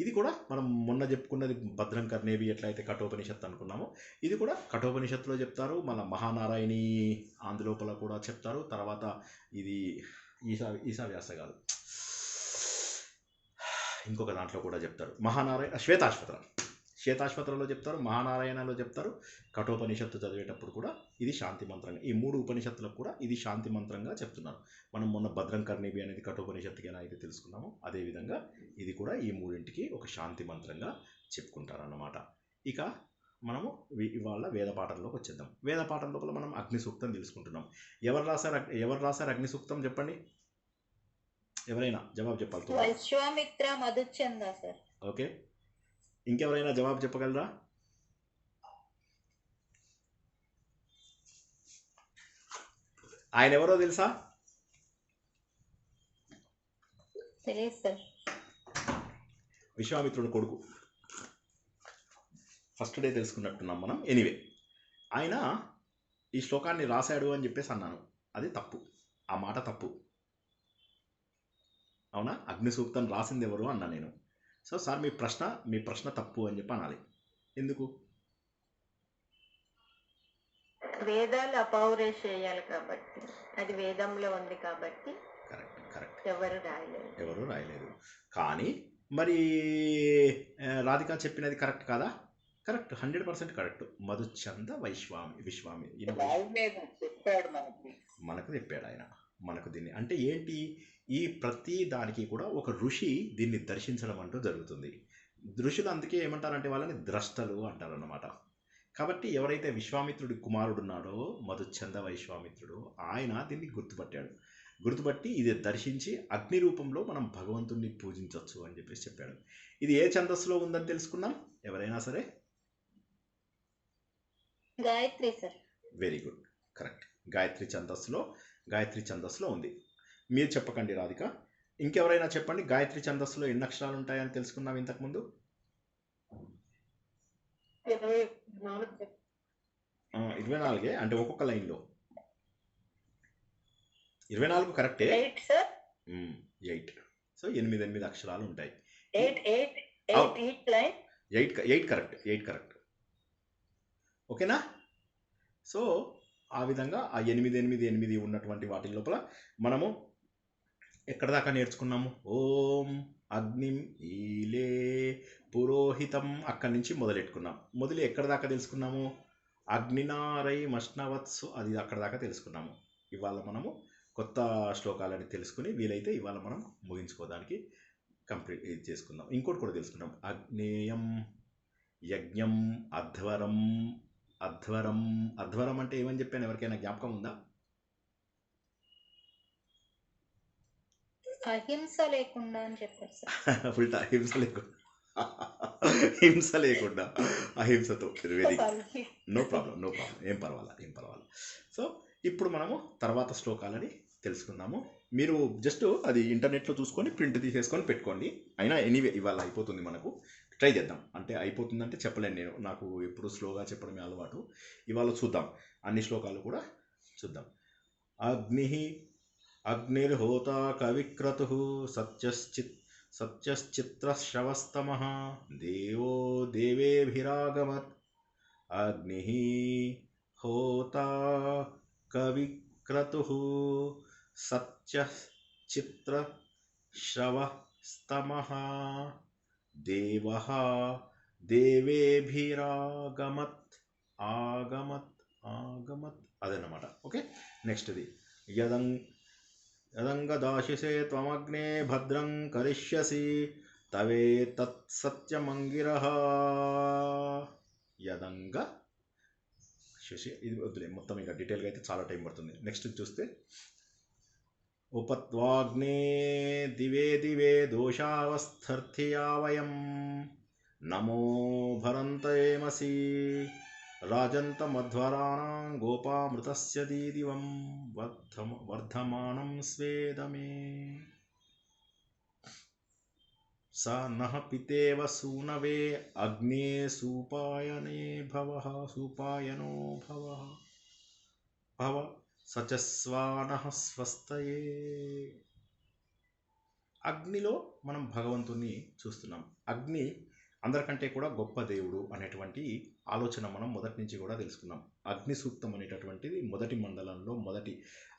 ఇది కూడా మనం మొన్న చెప్పుకున్నది భద్రం కర్ణేవి ఎట్లయితే కఠోపనిషత్తు అనుకున్నామో, ఇది కూడా కఠోపనిషత్తులో చెప్తారు, మన మహానారాయణి అందులోపల కూడా చెప్తారు. తర్వాత ఇది ఈశావ్యాస కాదు, ఇంకొక దాంట్లో కూడా చెప్తారు, శ్వేతాశ్వతరలో చెప్తారు, మహానారాయణలో చెప్తారు. కఠోపనిషత్తు చదివేటప్పుడు కూడా ఇది శాంతి మంత్రంగా, ఈ 3 ఉపనిషత్తులకు కూడా ఇది శాంతి మంత్రంగా చెప్తున్నారు. మనం మొన్న భద్రం కర్ణేవి అనేది కఠోపనిషత్తుకి ఎలా అయితే తెలుసుకున్నామో అదేవిధంగా ఇది కూడా ఈ 3ంటికి ఒక శాంతి మంత్రంగా చెప్పుకుంటారన్నమాట. ఇక మనము ఇవాళ వేద పాఠంలోకి వచ్చేద్దాం. వేద పాఠం లోపల మనం అగ్ని సూక్తం తెలుసుకుంటున్నాం. ఎవరు రాశారు అగ్ని సూక్తం చెప్పండి, ఎవరైనా జవాబు చెప్పాలి. విశ్వామిత్ర మధుచంద సార్. ఓకే, ఇంకెవరైనా జవాబు చెప్పగలరా? ఆయన ఎవరో తెలుసా? తెలియదు సార్. విశ్వామిత్రుడి కొడుకు. ఫస్ట్ డే తెలుసుకున్నట్టున్నాం మనం. ఎనీవే, ఆయన ఈ శ్లోకాన్ని రాశాడు అని చెప్పేసి అన్నాను. అది తప్పు, ఆ మాట తప్పు. అవునా? అగ్ని సూక్తం రాసింది ఎవరు అన్నా నేను. సో సార్ మీ ప్రశ్న తప్పు అని చెప్పి అనాలి. ఎందుకు? వేదాలు అపౌరేష్ చేయాలి కాబట్టి, అది వేదంలో ఉంది కాబట్టి కరెక్ట్. ఎవరు రాయలేదు. కానీ మరి రాధిక చెప్పినది కరెక్ట్ కాదా? Correct, 100% correct. మధుచంద విశ్వామి మనకు చెప్పాడు ఆయన. మనకు దీన్ని అంటే ఏంటి, ఈ ప్రతి దానికి కూడా ఒక ఋషి దీన్ని దర్శించడం అంటూ జరుగుతుంది. ఋషులు అందుకే ఏమంటారంటే వాళ్ళని ద్రష్టలు అంటారు అన్నమాట. కాబట్టి ఎవరైతే విశ్వామిత్రుడి కుమారుడు ఉన్నాడో మధుచంద వైశ్వామిత్రుడు, ఆయన దీన్ని గుర్తుపట్టి ఇది దర్శించి అగ్ని రూపంలో మనం భగవంతుణ్ణి పూజించవచ్చు అని చెప్పేసి చెప్పాడు. ఇది ఏ ఛందస్సులో ఉందని తెలుసుకున్నాం ఎవరైనా సరే? Gayatri sir. Very good, correct. Gayatri ఛందస్సులో ఉంది. మీరు చెప్పకండి రాధిక, ఇంకెవరైనా చెప్పండి. గాయత్రి ఛందస్సులో ఎన్ని అక్షరాలు ఉంటాయని తెలుసుకున్నాం ఇంతకుముందు? 24 అంటే ఒక్కొక్క లైన్లో 24 కరెక్టే. 8. సో 8 అక్షరాలు ఉంటాయి. 8 కరెక్ట్. ఓకేనా? సో ఆ విధంగా ఆ 8 ఉన్నటువంటి వాటి లోపల మనము ఎక్కడ దాకా నేర్చుకున్నాము? ఓం అగ్నిం ఈలే పురోహితం, అక్కడి నుంచి మొదలెట్టుకున్నాం. ఎక్కడ దాకా తెలుసుకున్నాము? అగ్నినారై మష్ణవత్సు, అది అక్కడ దాకా తెలుసుకున్నాము. ఇవాళ మనము కొత్త శ్లోకాలని తెలుసుకుని వీలైతే ఇవాళ మనం ముగించుకోవడానికి కంప్లీట్ చేసుకుందాం. ఇంకోటి కూడా తెలుసుకున్నాం. అగ్నేయం, యజ్ఞం, అధ్వరం అంటే ఏమని చెప్పాను? ఎవరికైనా జ్ఞాపకం ఉందా? అహింస లేకుండా అని చెప్పారు సార్. ఉల్టా, హింస లేకుండా అహింసతో. వెరీ నో ప్రాబ్లం, ఏం పర్వాలా. సో ఇప్పుడు మనము తర్వాత శ్లోకాలని తెలుసుకుందాము. మీరు జస్ట్ అది ఇంటర్నెట్లో చూసుకొని ప్రింట్ తీసేసుకొని పెట్టుకోండి. అయినా ఎనీవే ఇవాళ అయిపోతుంది, మనకు ట్రై చేద్దాం. అంటే అయిపోతుందంటే చెప్పలేను నేను, నాకు ఎప్పుడు స్లోగా చెప్పడమే అలవాటు. ఇవాళ చూద్దాం, అన్ని శ్లోకాలు కూడా చూద్దాం. అగ్నిర్హోత కవిక్రతు సత్యశ్చిత్రశ్రవస్తమః దేవో దేవేభిరాగమత్. అగ్ని హోత కవిక్రతు సత్యశ్చిత్రశ్రవస్తమః దేవః దేవేభిరాగమత్. ఆగమత్ అదన్నమాట. ఓకే, నెక్స్ట్ది యదంగదాశిసే త్వమగ్నే భద్రం కరిష్యసి తవే తత్సత్యమంగిరః. యదంగ శశి, ఇది వద్దులే, మొత్తం ఇంకా డీటెయిల్గా అయితే చాలా టైం పడుతుంది. నెక్స్ట్ చూస్తే ఉపత్వాగ్నే దివే దోషావస్థర్థియా వయం నమో భరంతేమసి రాజంతమధ్వరాణాం గోపామృతస్య దీదివం వర్ధమానం స్వేదమే. స నః పితేవ సూనవే అగ్నే సూపాయనో భవ సచస్వానః స్వస్తయే. అగ్నిలో మనం భగవంతుణ్ణి చూస్తున్నాం. అగ్ని అందరికంటే కూడా గొప్ప దేవుడు అనేటువంటి ఆలోచన మనం మొదటి నుంచి కూడా తెలుసుకున్నాం. అగ్ని సూక్తం అనేటటువంటిది మొదటి మండలంలో మొదటి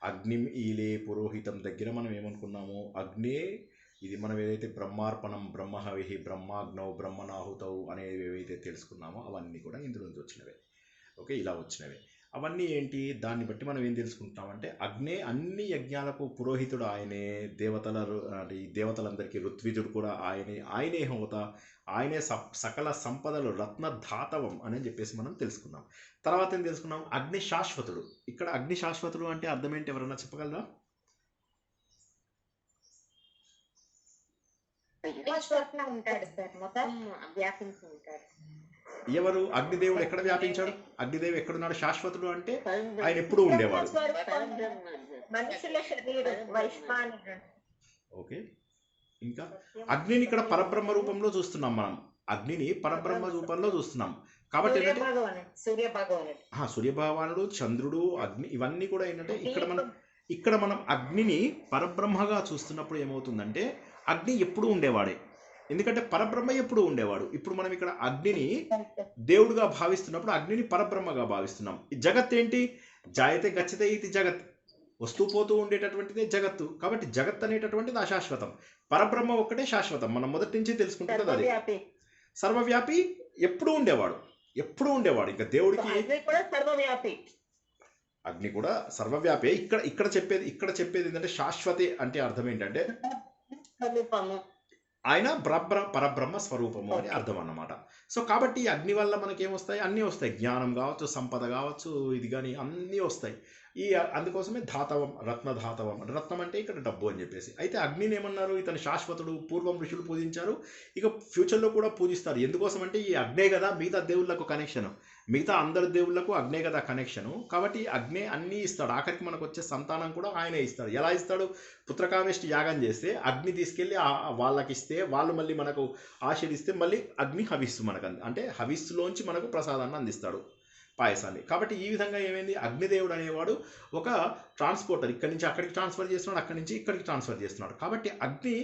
అగ్నిం ఈలే పురోహితం దగ్గర మనం ఏమనుకున్నాము? అగ్నే, ఇది మనం ఏదైతే బ్రహ్మార్పణం, బ్రహ్మహవిహి, బ్రహ్మాగ్నౌ, బ్రహ్మనాహుతౌ అనేవి ఏవైతే తెలుసుకున్నామో అవన్నీ కూడా ఇందులో నుంచి వచ్చినవే. ఓకే, ఇలా వచ్చినవే. అవన్నీ ఏంటి? దాన్ని బట్టి మనం ఏం తెలుసుకుంటామంటే అగ్నే అన్ని యజ్ఞాలకు పురోహితుడు ఆయనే, దేవతలందరికీ ఋత్విజుడు కూడా ఆయనే హోత, ఆయనే సకల సంపదలు రత్నధాతవం అని చెప్పేసి మనం తెలుసుకున్నాం. తర్వాత ఏం తెలుసుకున్నాం? అగ్ని శాశ్వతుడు. ఇక్కడ అగ్ని శాశ్వతుడు అంటే అర్థం ఏంటి? ఎవరన్నా చెప్పగలరా? ఉంటాడు సార్, మొత్తం వ్యాపించి ఉంటాడు. ఎవరు అగ్నిదేవుడు ఎక్కడ వ్యాపించాడు? అగ్నిదేవుడు ఎక్కడున్నాడు? శాశ్వతుడు అంటే ఆయన ఎప్పుడూ ఉండేవాడు. మనుషుల శరీరం వైశ్వానరుడు. ఓకే, ఇంకా అగ్నిని ఇక్కడ పరబ్రహ్మ రూపంలో చూస్తున్నాం మనం. అగ్నిని పరబ్రహ్మ రూపంలో చూస్తున్నాం. కాబట్టి ఏంటంటే సూర్యభగవానుడు, చంద్రుడు, అగ్ని ఇవన్నీ కూడా ఏంటంటే ఇక్కడ మనం అగ్నిని పరబ్రహ్మగా చూస్తున్నప్పుడు ఏమవుతుందంటే అగ్ని ఎప్పుడూ ఉండేవాడే. ఎందుకంటే పరబ్రహ్మ ఎప్పుడూ ఉండేవాడు. ఇప్పుడు మనం ఇక్కడ అగ్నిని దేవుడుగా భావిస్తున్నప్పుడు అగ్నిని పరబ్రహ్మగా భావిస్తున్నాం. ఈ జగత్ ఏంటి? జాయతే గచ్చతే ఇది జగత్, వస్తూ పోతూ ఉండేటటువంటిదే జగత్తు. కాబట్టి జగత్ అనేటటువంటిది అశాశ్వతం, పరబ్రహ్మ ఒక్కటే శాశ్వతం. మనం మొదటి నుంచి తెలుసుకుంటున్నది అదే. సర్వవ్యాపి ఎప్పుడూ ఉండేవాడు, ఎప్పుడూ ఉండేవాడు. ఇంకా దేవుడికి అగ్ని కూడా సర్వవ్యాపే. ఇక్కడ చెప్పేది ఏంటంటే శాశ్వతే అంటే అర్థం ఏంటంటే ఆయన పరబ్రహ్మ స్వరూపము అని అర్థం అన్నమాట. సో కాబట్టి ఈ అగ్ని వల్ల మనకేమొస్తాయి? అన్నీ వస్తాయి. జ్ఞానం కావచ్చు, సంపద కావచ్చు, ఇది కానీ అన్నీ వస్తాయి. అందుకోసమే ధాతవం, రత్నధాతవం. రత్నం అంటే ఇక్కడ డబ్బు అని చెప్పేసి. అయితే అగ్నిని ఏమన్నారు? ఇతను శాశ్వతుడు, పూర్వం ఋషులు పూజించారు, ఇక ఫ్యూచర్లో కూడా పూజిస్తారు. ఎందుకోసం అంటే ఈ అగ్నే కదా మిగతా దేవుళ్ళకు కనెక్షన్, మిగతా అందరి దేవుళ్ళకు అగ్నే కదా కనెక్షను. కాబట్టి అగ్నే అన్నీ ఇస్తాడు. ఆఖరికి మనకు వచ్చే సంతానం కూడా ఆయనే ఇస్తాడు. ఎలా ఇస్తాడు? పుత్రకామేష్టి యాగం చేస్తే అగ్ని తీసుకెళ్ళి వాళ్ళకి ఇస్తే, వాళ్ళు మళ్ళీ మనకు ఆశీర్దిస్తే మళ్ళీ అగ్ని హవిస్సు మనకు అంటే హవిస్సులోంచి మనకు ప్రసాదాన్ని అందిస్తాడు, పాయసాన్ని. కాబట్టి ఈ విధంగా ఏమైంది? అగ్నిదేవుడు అనేవాడు ఒక ట్రాన్స్పోర్టర్. ఇక్కడి నుంచి అక్కడికి ట్రాన్స్ఫర్ చేస్తున్నాడు, అక్కడి నుంచి ఇక్కడికి ట్రాన్స్ఫర్ చేస్తున్నాడు. కాబట్టి అగ్ని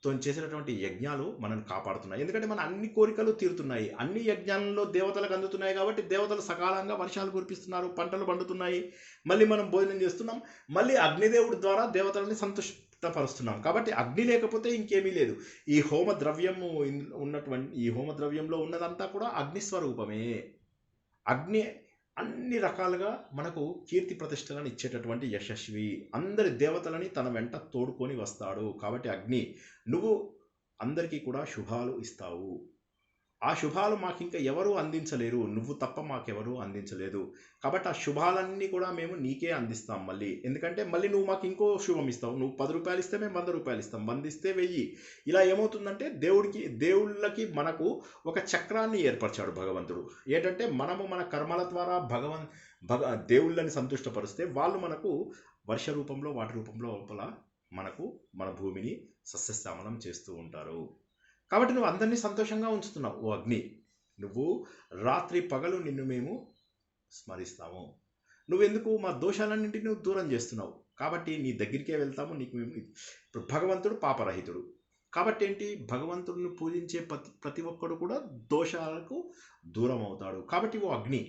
తో చేసినటువంటి యజ్ఞాలు మనల్ని కాపాడుతున్నాయి. ఎందుకంటే మన అన్ని కోరికలు తీరుతున్నాయి, అన్ని యజ్ఞాలలో దేవతలకు అందుతున్నాయి. కాబట్టి దేవతలు సకాలంగా వర్షాలు కురిపిస్తున్నారు, పంటలు పండుతున్నాయి, మళ్ళీ మనం భోజనం చేస్తున్నాం, మళ్ళీ అగ్నిదేవుడి ద్వారా దేవతలని సంతుష్టపరుస్తున్నాం. కాబట్టి అగ్ని లేకపోతే ఇంకేమీ లేదు. ఈ హోమ ద్రవ్యము ఈ హోమ ద్రవ్యంలో ఉన్నదంతా కూడా అగ్నిస్వరూపమే. అగ్ని అన్ని రకాలుగా మనకు కీర్తి ప్రతిష్టలను ఇచ్చేటటువంటి యశస్వి, అందరి దేవతలని తన వెంట తోడుకొని వస్తాడు. కాబట్టి అగ్ని, నువ్వు అందరికీ కూడా శుభాలు ఇస్తావు. ఆ శుభాలు మాకు ఇంకా ఎవరూ అందించలేరు, నువ్వు తప్ప మాకెవరూ అందించలేదు. కాబట్టి ఆ శుభాలన్నీ కూడా మేము నీకే అందిస్తాం మళ్ళీ. ఎందుకంటే మళ్ళీ నువ్వు మాకు ఇంకో శుభం ఇస్తావు. నువ్వు 10 రూపాయలు ఇస్తే మేము 100 రూపాయలు ఇస్తాం, 100 ఇస్తే 1000. ఇలా ఏమవుతుందంటే దేవుళ్ళకి మనకు ఒక చక్రాన్ని ఏర్పరిచాడు భగవంతుడు. ఏంటంటే మనము మన కర్మల ద్వారా దేవుళ్ళని సంతుష్టపరిస్తే వాళ్ళు మనకు వర్ష రూపంలో, వాటి రూపంలో లోపల మనకు మన భూమిని సస్యశ్యామలం చేస్తూ ఉంటారు. కాబట్టి నువ్వు అందరినీ సంతోషంగా ఉంచుతున్నావు. ఓ అగ్ని, నువ్వు రాత్రి పగలు నిన్ను మేము స్మరిస్తాము. నువ్వెందుకు? మా దోషాలన్నింటినీ నువ్వు దూరం చేస్తున్నావు. కాబట్టి నీ దగ్గరికే వెళ్తాము. నీకు మేము ఇప్పుడు భగవంతుడు పాపరహితుడు. కాబట్టి ఏంటి? భగవంతుడిని పూజించే ప్రతి ఒక్కడు కూడా దోషాలకు దూరం అవుతాడు. కాబట్టి ఓ అగ్ని,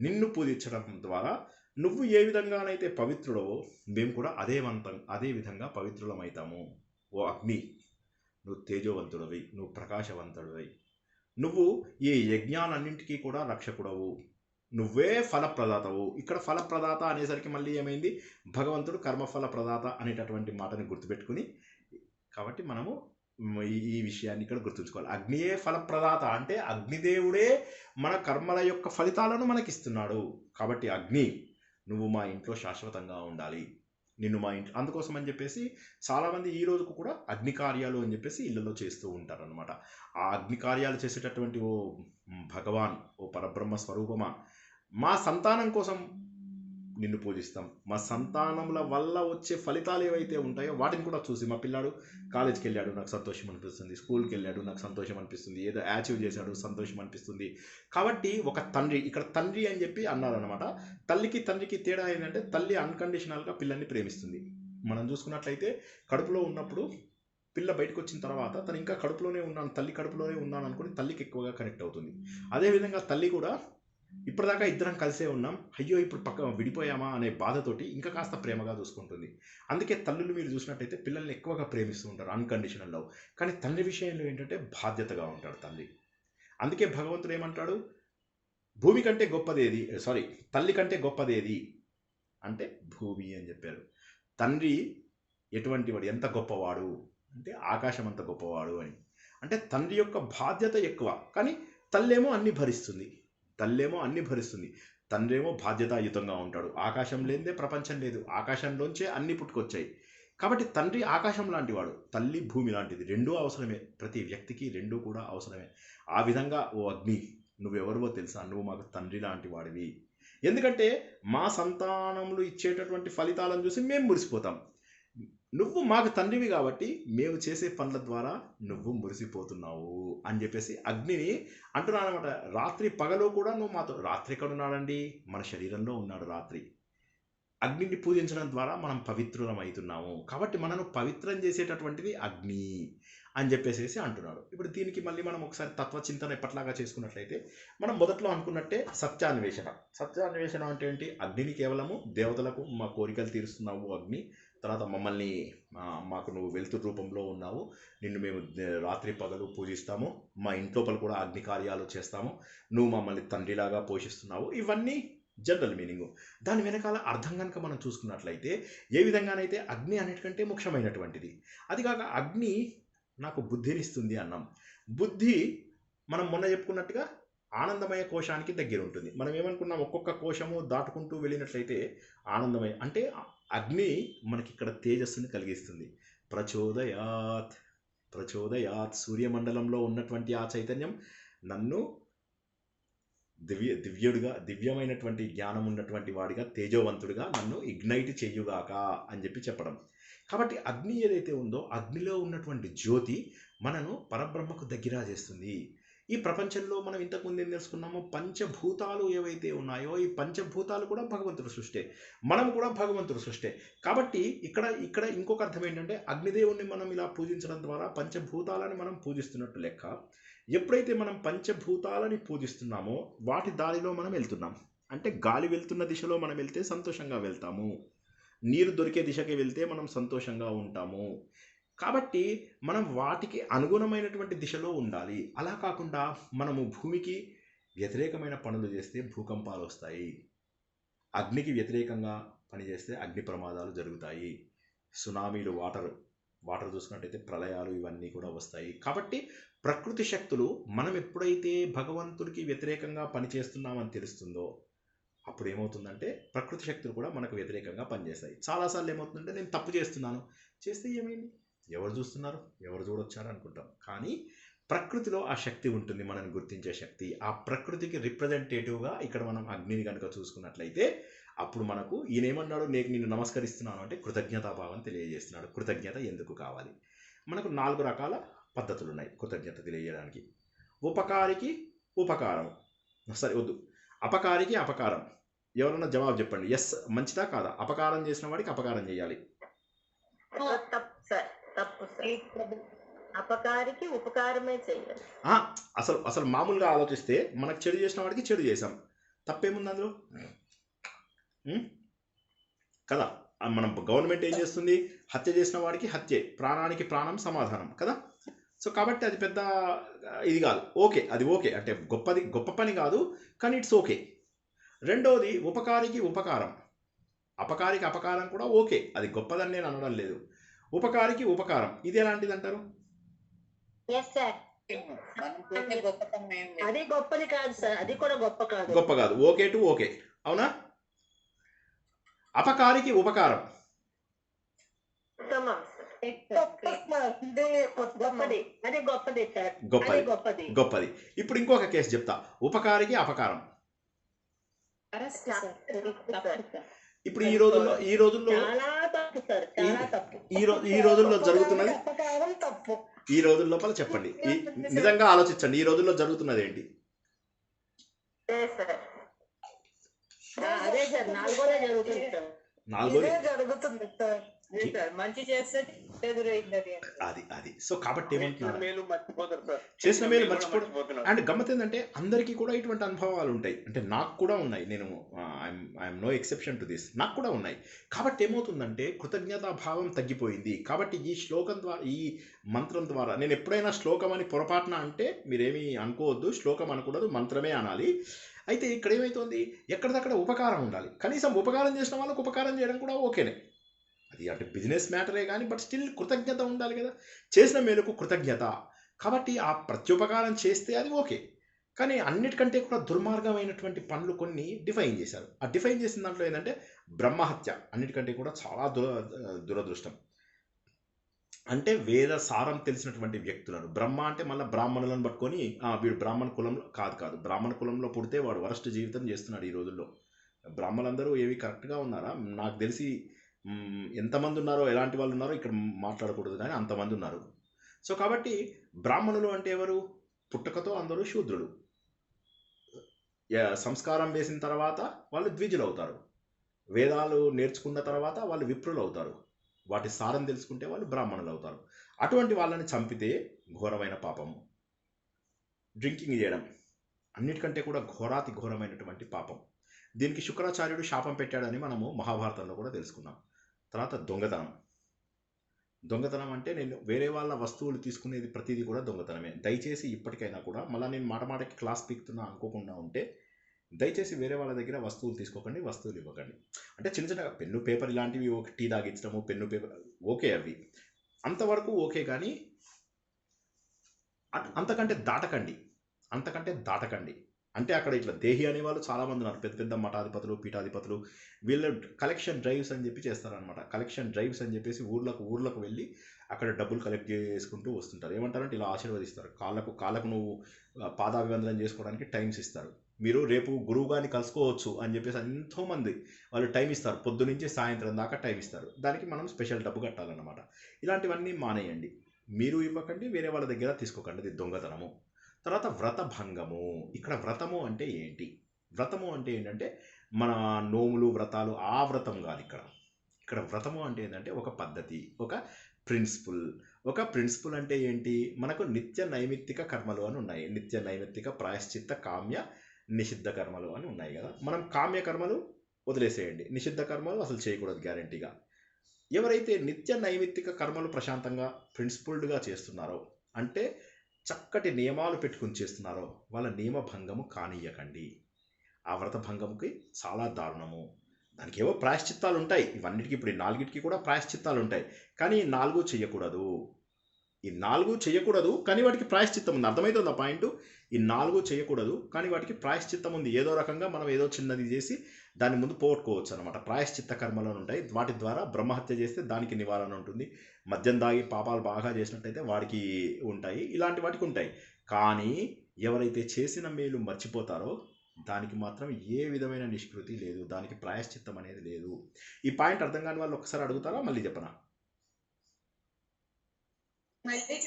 నిన్ను పూజించడం ద్వారా నువ్వు ఏ విధంగానైతే పవిత్రుడవో మేము కూడా అదే విధంగా పవిత్రులమవుతాము. ఓ అగ్ని, నువ్వు తేజోవంతుడివి, నువ్వు ప్రకాశవంతుడివి, నువ్వు ఈ యజ్ఞాలన్నింటికీ కూడా రక్షకుడవు, నువ్వే ఫలప్రదాతవు. ఇక్కడ ఫలప్రదాత అనేసరికి మళ్ళీ ఏమైంది? భగవంతుడు కర్మఫల ప్రదాత అనేటటువంటి మాటని గుర్తుపెట్టుకుని, కాబట్టి మనము ఈ విషయాన్ని ఇక్కడ గుర్తుంచుకోవాలి. అగ్నియే ఫలప్రదాత అంటే అగ్నిదేవుడే మన కర్మల యొక్క ఫలితాలను మనకిస్తున్నాడు. కాబట్టి అగ్ని, నువ్వు మా ఇంట్లో శాశ్వతంగా ఉండాలి, నిన్ను మా ఇంట్లో. అందుకోసం అని చెప్పేసి చాలామంది ఈ రోజుకు కూడా అగ్ని కార్యాలు అని చెప్పేసి ఇళ్ళలో చేస్తూ ఉంటారనమాట. ఆ అగ్ని కార్యాలు చేసేటటువంటి ఓ భగవాన్, ఓ పరబ్రహ్మ స్వరూపమా, మా సంతానం కోసం నిన్ను పూజిస్తాం. మా సంతానముల వల్ల వచ్చే ఫలితాలు ఏవైతే ఉంటాయో వాటిని కూడా చూసి, మా పిల్లాడు కాలేజ్కి వెళ్ళాడు నాకు సంతోషం అనిపిస్తుంది, స్కూల్కి వెళ్ళాడు నాకు సంతోషం అనిపిస్తుంది, ఏదో అచీవ్ చేశాడు సంతోషం అనిపిస్తుంది. కాబట్టి ఒక తండ్రి, ఇక్కడ తండ్రి అని చెప్పి అన్నారనమాట. తల్లికి తండ్రికి తేడా ఏంటంటే తల్లి అన్కండిషనల్గా పిల్లల్ని ప్రేమిస్తుంది. మనం చూసుకున్నట్లయితే కడుపులో ఉన్నప్పుడు పిల్ల బయటకు వచ్చిన తర్వాత తను ఇంకా కడుపులోనే ఉన్నాను, తల్లి కడుపులోనే ఉన్నాను అనుకుని తల్లికి ఎక్కువగా కనెక్ట్ అవుతుంది. అదేవిధంగా తల్లి కూడా ఇప్పటిదాకా ఇద్దరం కలిసే ఉన్నాం, అయ్యో ఇప్పుడు పక్క విడిపోయామా అనే బాధతోటి ఇంకా కాస్త ప్రేమగా చూసుకుంటుంది. అందుకే తల్లులు మీరు చూసినట్టయితే పిల్లల్ని ఎక్కువగా ప్రేమిస్తూ ఉంటారు, అన్కండిషనల్ లవ్. కానీ తండ్రి విషయంలో ఏంటంటే బాధ్యతగా ఉంటాడు తండ్రి. అందుకే భగవంతుడు ఏమంటాడు? భూమి కంటే గొప్పదేది, తల్లి కంటే గొప్పదేది అంటే భూమి అని చెప్పారు. తండ్రి ఎటువంటి వాడు, ఎంత గొప్పవాడు అంటే ఆకాశం అంత గొప్పవాడు అని. అంటే తండ్రి యొక్క బాధ్యత ఎక్కువ, కానీ తల్లేమో అన్ని భరిస్తుంది. తండ్రేమో బాధ్యతాయుతంగా ఉంటాడు. ఆకాశం లేనిదే ప్రపంచం లేదు, ఆకాశంలోంచే అన్ని పుట్టుకొచ్చాయి. కాబట్టి తండ్రి ఆకాశం లాంటివాడు, తల్లి భూమి లాంటిది. రెండూ అవసరమే, ప్రతి వ్యక్తికి రెండూ కూడా అవసరమే. ఆ విధంగా ఓ అగ్ని, నువ్వెవరివో తెలుసా, నువ్వు మాకు తండ్రి లాంటి వాడివి. ఎందుకంటే మా సంతానములు ఇచ్చేటటువంటి ఫలితాలను చూసి మేము మురిసిపోతాం. నువ్వు మాకు తండ్రివి కాబట్టి మేము చేసే పనుల ద్వారా నువ్వు మురిసిపోతున్నావు అని చెప్పేసి అగ్నిని అంటున్నాను అనమాట. రాత్రి పగలు కూడా నువ్వు మాతో, రాత్రి ఎక్కడ ఉన్నాడండి? మన శరీరంలో ఉన్నాడు రాత్రి. అగ్నిని పూజించడం ద్వారా మనం పవిత్రులం అవుతున్నాము. కాబట్టి మనను పవిత్రం చేసేటటువంటిది అగ్ని అని చెప్పేసి అంటున్నాడు. ఇప్పుడు దీనికి మళ్ళీ మనం ఒకసారి తత్వచింతన ఎప్పట్లాగా చేసుకున్నట్లయితే మనం మొదట్లో అనుకున్నట్టే సత్యాన్వేషణ. సత్యాన్వేషణ అంటే ఏంటి? అగ్నిని కేవలము దేవతలకు మా కోరికలు తీరుస్తున్నావు అగ్ని, తర్వాత మమ్మల్ని మాకు నువ్వు వెలుతురు రూపంలో ఉన్నావు, నిన్ను మేము రాత్రి పగలు పూజిస్తాము, మా ఇంట్లోపల కూడా అగ్ని కార్యాలు చేస్తాము, నువ్వు మమ్మల్ని తండ్రిలాగా పోషిస్తున్నావు. ఇవన్నీ జనరల్ మీనింగ్. దాని వెనకాల అర్థం కనుక మనం చూసుకున్నట్లయితే ఏ విధంగానైతే అగ్ని అన్నిటికంటే ముఖ్యమైనటువంటిది. అది కాక అగ్ని నాకు బుద్ధినిస్తుంది అన్నాం. బుద్ధి మనం మొన్న చెప్పుకున్నట్టుగా ఆనందమయ కోశానికి దగ్గర ఉంటుంది. మనం ఏమనుకున్నాం, ఒక్కొక్క కోశము దాటుకుంటూ వెళ్ళినట్లయితే ఆనందమయ అంటే అగ్ని మనకి ఇక్కడ తేజస్సుని కలిగిస్తుంది. ప్రచోదయాత్ ప్రచోదయాత్ సూర్యమండలంలో ఉన్నటువంటి ఆ చైతన్యం నన్ను దివ్యమైనటువంటి జ్ఞానం ఉన్నటువంటి వాడిగా, తేజోవంతుడిగా నన్ను ఇగ్నైట్ చెయ్యుగాక అని చెప్పడం. కాబట్టి అగ్ని ఏదైతే ఉందో అగ్నిలో ఉన్నటువంటి జ్యోతి మనను పరబ్రహ్మకు దగ్గర చేస్తుంది. ఈ ప్రపంచంలో మనం ఇంతకుముందు ఏం తెలుసుకున్నామో, పంచభూతాలు ఏవైతే ఉన్నాయో ఈ పంచభూతాలు కూడా భగవంతుడి సృష్టే, మనం కూడా భగవంతుడి సృష్టే. కాబట్టి ఇక్కడ ఇంకొక అర్థం ఏంటంటే, అగ్నిదేవుణ్ణి మనం ఇలా పూజించడం ద్వారా పంచభూతాలని మనం పూజిస్తున్నట్టు లెక్క. ఎప్పుడైతే మనం పంచభూతాలని పూజిస్తున్నామో వాటి దారిలో మనం వెళ్తున్నాం. అంటే గాలి వెళ్తున్న దిశలో మనం వెళ్తే సంతోషంగా వెళ్తాము, నీరు దొరికే దిశకి వెళ్తే మనం సంతోషంగా ఉంటాము. కాబట్టి మనం వాటికి అనుగుణమైనటువంటి దిశలో ఉండాలి. అలా కాకుండా మనము భూమికి వ్యతిరేకమైన పనులు చేస్తే భూకంపాలు వస్తాయి, అగ్నికి వ్యతిరేకంగా పనిచేస్తే అగ్ని ప్రమాదాలు జరుగుతాయి, సునామీలు, వాటర్ చూసుకున్నట్టయితే ప్రళయాలు ఇవన్నీ కూడా వస్తాయి. కాబట్టి ప్రకృతి శక్తులు మనం ఎప్పుడైతే భగవంతుడికి వ్యతిరేకంగా పనిచేస్తున్నామని తెలుస్తుందో అప్పుడు ఏమవుతుందంటే ప్రకృతి శక్తులు కూడా మనకు వ్యతిరేకంగా పనిచేస్తాయి. చాలాసార్లు ఏమవుతుందంటే, నేను తప్పు చేస్తున్నాను, చేస్తే ఏమైంది, ఎవరు చూస్తున్నారు, ఎవరు చూడొచ్చారు అనుకుంటాం. కానీ ప్రకృతిలో ఆ శక్తి ఉంటుంది, మనల్ని గుర్తించే శక్తి. ఆ ప్రకృతికి రిప్రజెంటేటివ్గా ఇక్కడ మనం అగ్నిని కనుక చూసుకున్నట్లయితే అప్పుడు మనకు ఈయన ఏమన్నాడు, నేను నిన్ను నమస్కరిస్తున్నాను అంటే కృతజ్ఞతాభావం తెలియజేస్తున్నాడు. కృతజ్ఞత ఎందుకు కావాలి? మనకు 4 రకాల పద్ధతులు ఉన్నాయి కృతజ్ఞత తెలియజేయడానికి. ఉపకారికి ఉపకారం, సరే వద్దు, అపకారికి అపకారం. ఎవరన్నా జవాబు చెప్పండి, ఎస్ మంచిదా కాదా? అపకారం చేసిన వాడికి అపకారం చేయాలి. తప్పు సార్, తప్పు సార్. అపకారికి ఉపకారమే చేయాలి. అసలు మామూలుగా ఆలోచిస్తే మనకు చెడు చేసిన వాడికి చెడు చేసాం, తప్పేముంది అందులో కదా? మనం గవర్నమెంట్ ఏం చేస్తుంది, హత్య చేసిన వాడికి హత్యే, ప్రాణానికి ప్రాణం సమాధానం కదా. సో కాబట్టి అది పెద్ద ఇది కాదు, ఓకే, అది ఓకే అంటే గొప్ప పని కాదు, కానీ ఇట్స్ ఓకే. రెండోది ఉపకారికి ఉపకారం, అపకారికి అపకారం కూడా ఓకే, అది గొప్పదని నేను అనడం లేదు. ఉపకారికి ఉపకారం ఇది ఎలాంటిది అంటారు? అది గొప్పది కాదు సార్, అది కూడా గొప్ప కాదు, ఓకే టు ఓకే, అవునా? అపకారికి ఉపకారం గొప్పది. ఇప్పుడు ఇంకొక కేసు చెప్తా, ఉపకారికి అపకారం. ఇప్పుడు ఈ రోజుల్లో జరుగుతున్నది, ఈ రోజుల లోపల చెప్పండి, నిజంగా ఆలోచించండి, ఈ రోజుల్లో జరుగుతున్నది ఏంటి? మంచి చేస్తే అది సో కాబట్టి ఏమంటున్నారు, చేసిన మేలు మర్చిపోవడం. అండ్ గమ్మత్ ఏంటంటే అందరికీ కూడా ఇటువంటి అనుభవాలు ఉంటాయి, అంటే నాకు కూడా ఉన్నాయి, నేను I'm no exception to this, నాకు కూడా ఉన్నాయి. కాబట్టి ఏమవుతుందంటే కృతజ్ఞతాభావం తగ్గిపోయింది. కాబట్టి ఈ శ్లోకం ద్వారా, ఈ మంత్రం ద్వారా, నేను ఎప్పుడైనా శ్లోకం అని పొరపాటున అంటే మీరేమీ అనుకోవద్దు, శ్లోకం అనకూడదు, మంత్రమే అనాలి. అయితే ఇక్కడ ఏమవుతుంది, ఎక్కడిదక్కడ ఉపకారం ఉండాలి. కనీసం ఉపకారం చేసిన వాళ్ళకు ఉపకారం చేయడం కూడా ఓకేనే, అది అంటే బిజినెస్ మ్యాటరే కానీ, బట్ స్టిల్ కృతజ్ఞత ఉండాలి కదా, చేసిన మేలుకు కృతజ్ఞత. కాబట్టి ఆ ప్రత్యుపకారం చేస్తే అది ఓకే, కానీ అన్నిటికంటే కూడా దుర్మార్గమైనటువంటి పనులు కొన్ని డిఫైన్ చేశారు. ఆ డిఫైన్ చేసిన దాంట్లో ఏంటంటే బ్రహ్మహత్య అన్నిటికంటే కూడా చాలా దురదృష్టం. అంటే వేద సారం తెలిసినటువంటి వ్యక్తులను. బ్రహ్మ అంటే మళ్ళీ బ్రాహ్మణులను పట్టుకొని వీడు బ్రాహ్మణ కులంలో కాదు బ్రాహ్మణ కులంలో పుడితే వాడు వరస్ట్ జీవితం చేస్తున్నాడు ఈ రోజుల్లో. బ్రాహ్మణులందరూ ఏవి కరెక్ట్గా ఉన్నారా? నాకు తెలిసి ఎంతమంది ఉన్నారో, ఎలాంటి వాళ్ళు ఉన్నారో ఇక్కడ మాట్లాడకూడదు, కానీ అంతమంది ఉన్నారు. సో కాబట్టి బ్రాహ్మణులు అంటే ఎవరు? పుట్టకతో అందరూ శూద్రులు. సంస్కారం వేసిన తర్వాత వాళ్ళు ద్విజులు అవుతారు. వేదాలు నేర్చుకున్న తర్వాత వాళ్ళు విప్రులు అవుతారు. వాటి సారం తెలుసుకుంటే వాళ్ళు బ్రాహ్మణులు అవుతారు. అటువంటి వాళ్ళని చంపితే ఘోరమైన పాపము. డ్రింకింగ్ చేయడం అన్నిటికంటే కూడా ఘోరాతి ఘోరమైనటువంటి పాపం. దీనికి శుక్రాచార్యుడు శాపం పెట్టాడని మనము మహాభారతంలో కూడా తెలుసుకున్నాం. తర్వాత దొంగతనం అంటే నేను వేరే వాళ్ళ వస్తువులు తీసుకునేది ప్రతిదీ కూడా దొంగతనమే. దయచేసి ఇప్పటికైనా కూడా, మళ్ళీ నేను మాటకి క్లాస్ పీకుతున్నా అనుకోకుండా ఉంటే, దయచేసి వేరే వాళ్ళ దగ్గర వస్తువులు తీసుకోకండి, వస్తువులు ఇవ్వకండి. అంటే చిన్న చిన్న పెన్ను పేపర్ ఇలాంటివి ఒక టీ తాగించడము, పెన్ను పేపర్ ఓకే, అవి అంతవరకు ఓకే, కానీ అంతకంటే దాటకండి. అంటే అక్కడ ఇట్లా దేహి అనేవాళ్ళు చాలామంది ఉన్నారు, పెద్ద పెద్ద మఠాధిపతులు, పీఠాధిపతులు. వీళ్ళు కలెక్షన్ డ్రైవ్స్ అని చెప్పి చేస్తారనమాట. కలెక్షన్ డ్రైవ్స్ అని చెప్పేసి ఊర్లకు వెళ్ళి అక్కడ డబ్బులు కలెక్ట్ చేసుకుంటూ వస్తుంటారు. ఏమంటారంటే ఇలా ఆశీర్వదిస్తారు. కాళ్ళకు నువ్వు పాదాభివందనం చేసుకోవడానికి టైమ్స్ ఇస్తారు. మీరు రేపు గురువు గారిని కలుసుకోవచ్చు అని చెప్పేసి ఎంతోమంది వాళ్ళు టైం ఇస్తారు. పొద్దు నుంచి సాయంత్రం దాకా టైం ఇస్తారు. దానికి మనం స్పెషల్ డబ్బు కట్టాలన్నమాట. ఇలాంటివన్నీ మానేయండి. మీరు ఇవ్వకండి, వేరే వాళ్ళ దగ్గర తీసుకోకండి. ఇది దొంగతనము. తర్వాత వ్రతభంగము. ఇక్కడ వ్రతము అంటే ఏంటి? వ్రతము అంటే ఏంటంటే మన నోములు, వ్రతాలు, ఆ వ్రతం కాదు. ఇక్కడ వ్రతము అంటే ఏంటంటే ఒక పద్ధతి, ఒక ప్రిన్సిపుల్ అంటే ఏంటి? మనకు నిత్య నైమిత్తిక కర్మలు అని ఉన్నాయి. నిత్య నైమిత్తిక, ప్రాయశ్చిత్త, కామ్య, నిషిద్ధ కర్మలు అని ఉన్నాయి కదా. మనం కామ్య కర్మలు వదిలేసేయండి, నిషిద్ధ కర్మలు అసలు చేయకూడదు గ్యారంటీగా. ఎవరైతే నిత్య నైమిత్తిక కర్మలు ప్రశాంతంగా ప్రిన్సిపుల్డ్గా చేస్తున్నారో, అంటే చక్కటి నియమాలు పెట్టుకుని చేస్తున్నారో, వాళ్ళ నియమభంగము కానియ్యకండి. ఆ వ్రత భంగముకి చాలా దారుణము. దానికి ఏవో ప్రాయశ్చిత్తాలు ఉంటాయి. ఇవన్నిటికీ, ఇప్పుడు ఈ 4టికి కూడా ప్రాయశ్చిత్తాలు ఉంటాయి. కానీ ఈ 4 చేయకూడదు. కానీ వాటికి ప్రాయశ్చిత్తం ఉంది. అర్థమవుతుంది ఆ పాయింట్? ఈ 4 చేయకూడదు, కానీ వాటికి ప్రాయశ్చిత్తం ఉంది. ఏదో రకంగా మనం ఏదో చిన్నది చేసి దాని ముందు పోగొట్టుకోవచ్చు అనమాట. ప్రాయశ్చిత్త కర్మలు ఉంటాయి. వాటి ద్వారా బ్రహ్మహత్య చేస్తే దానికి నివారణ ఉంటుంది. మద్యం దాగి పాపాలు బాగా చేసినట్టయితే వాడికి ఉంటాయి. ఇలాంటి వాటికి ఉంటాయి. కానీ ఎవరైతే చేసిన మేలు మర్చిపోతారో దానికి మాత్రం ఏ విధమైన నిష్కృతి లేదు. దానికి ప్రాయశ్చిత్తం అనేది లేదు. ఈ పాయింట్ అర్థం కాని వాళ్ళు ఒకసారి అడుగుతారా? మళ్ళీ చెప్పనా?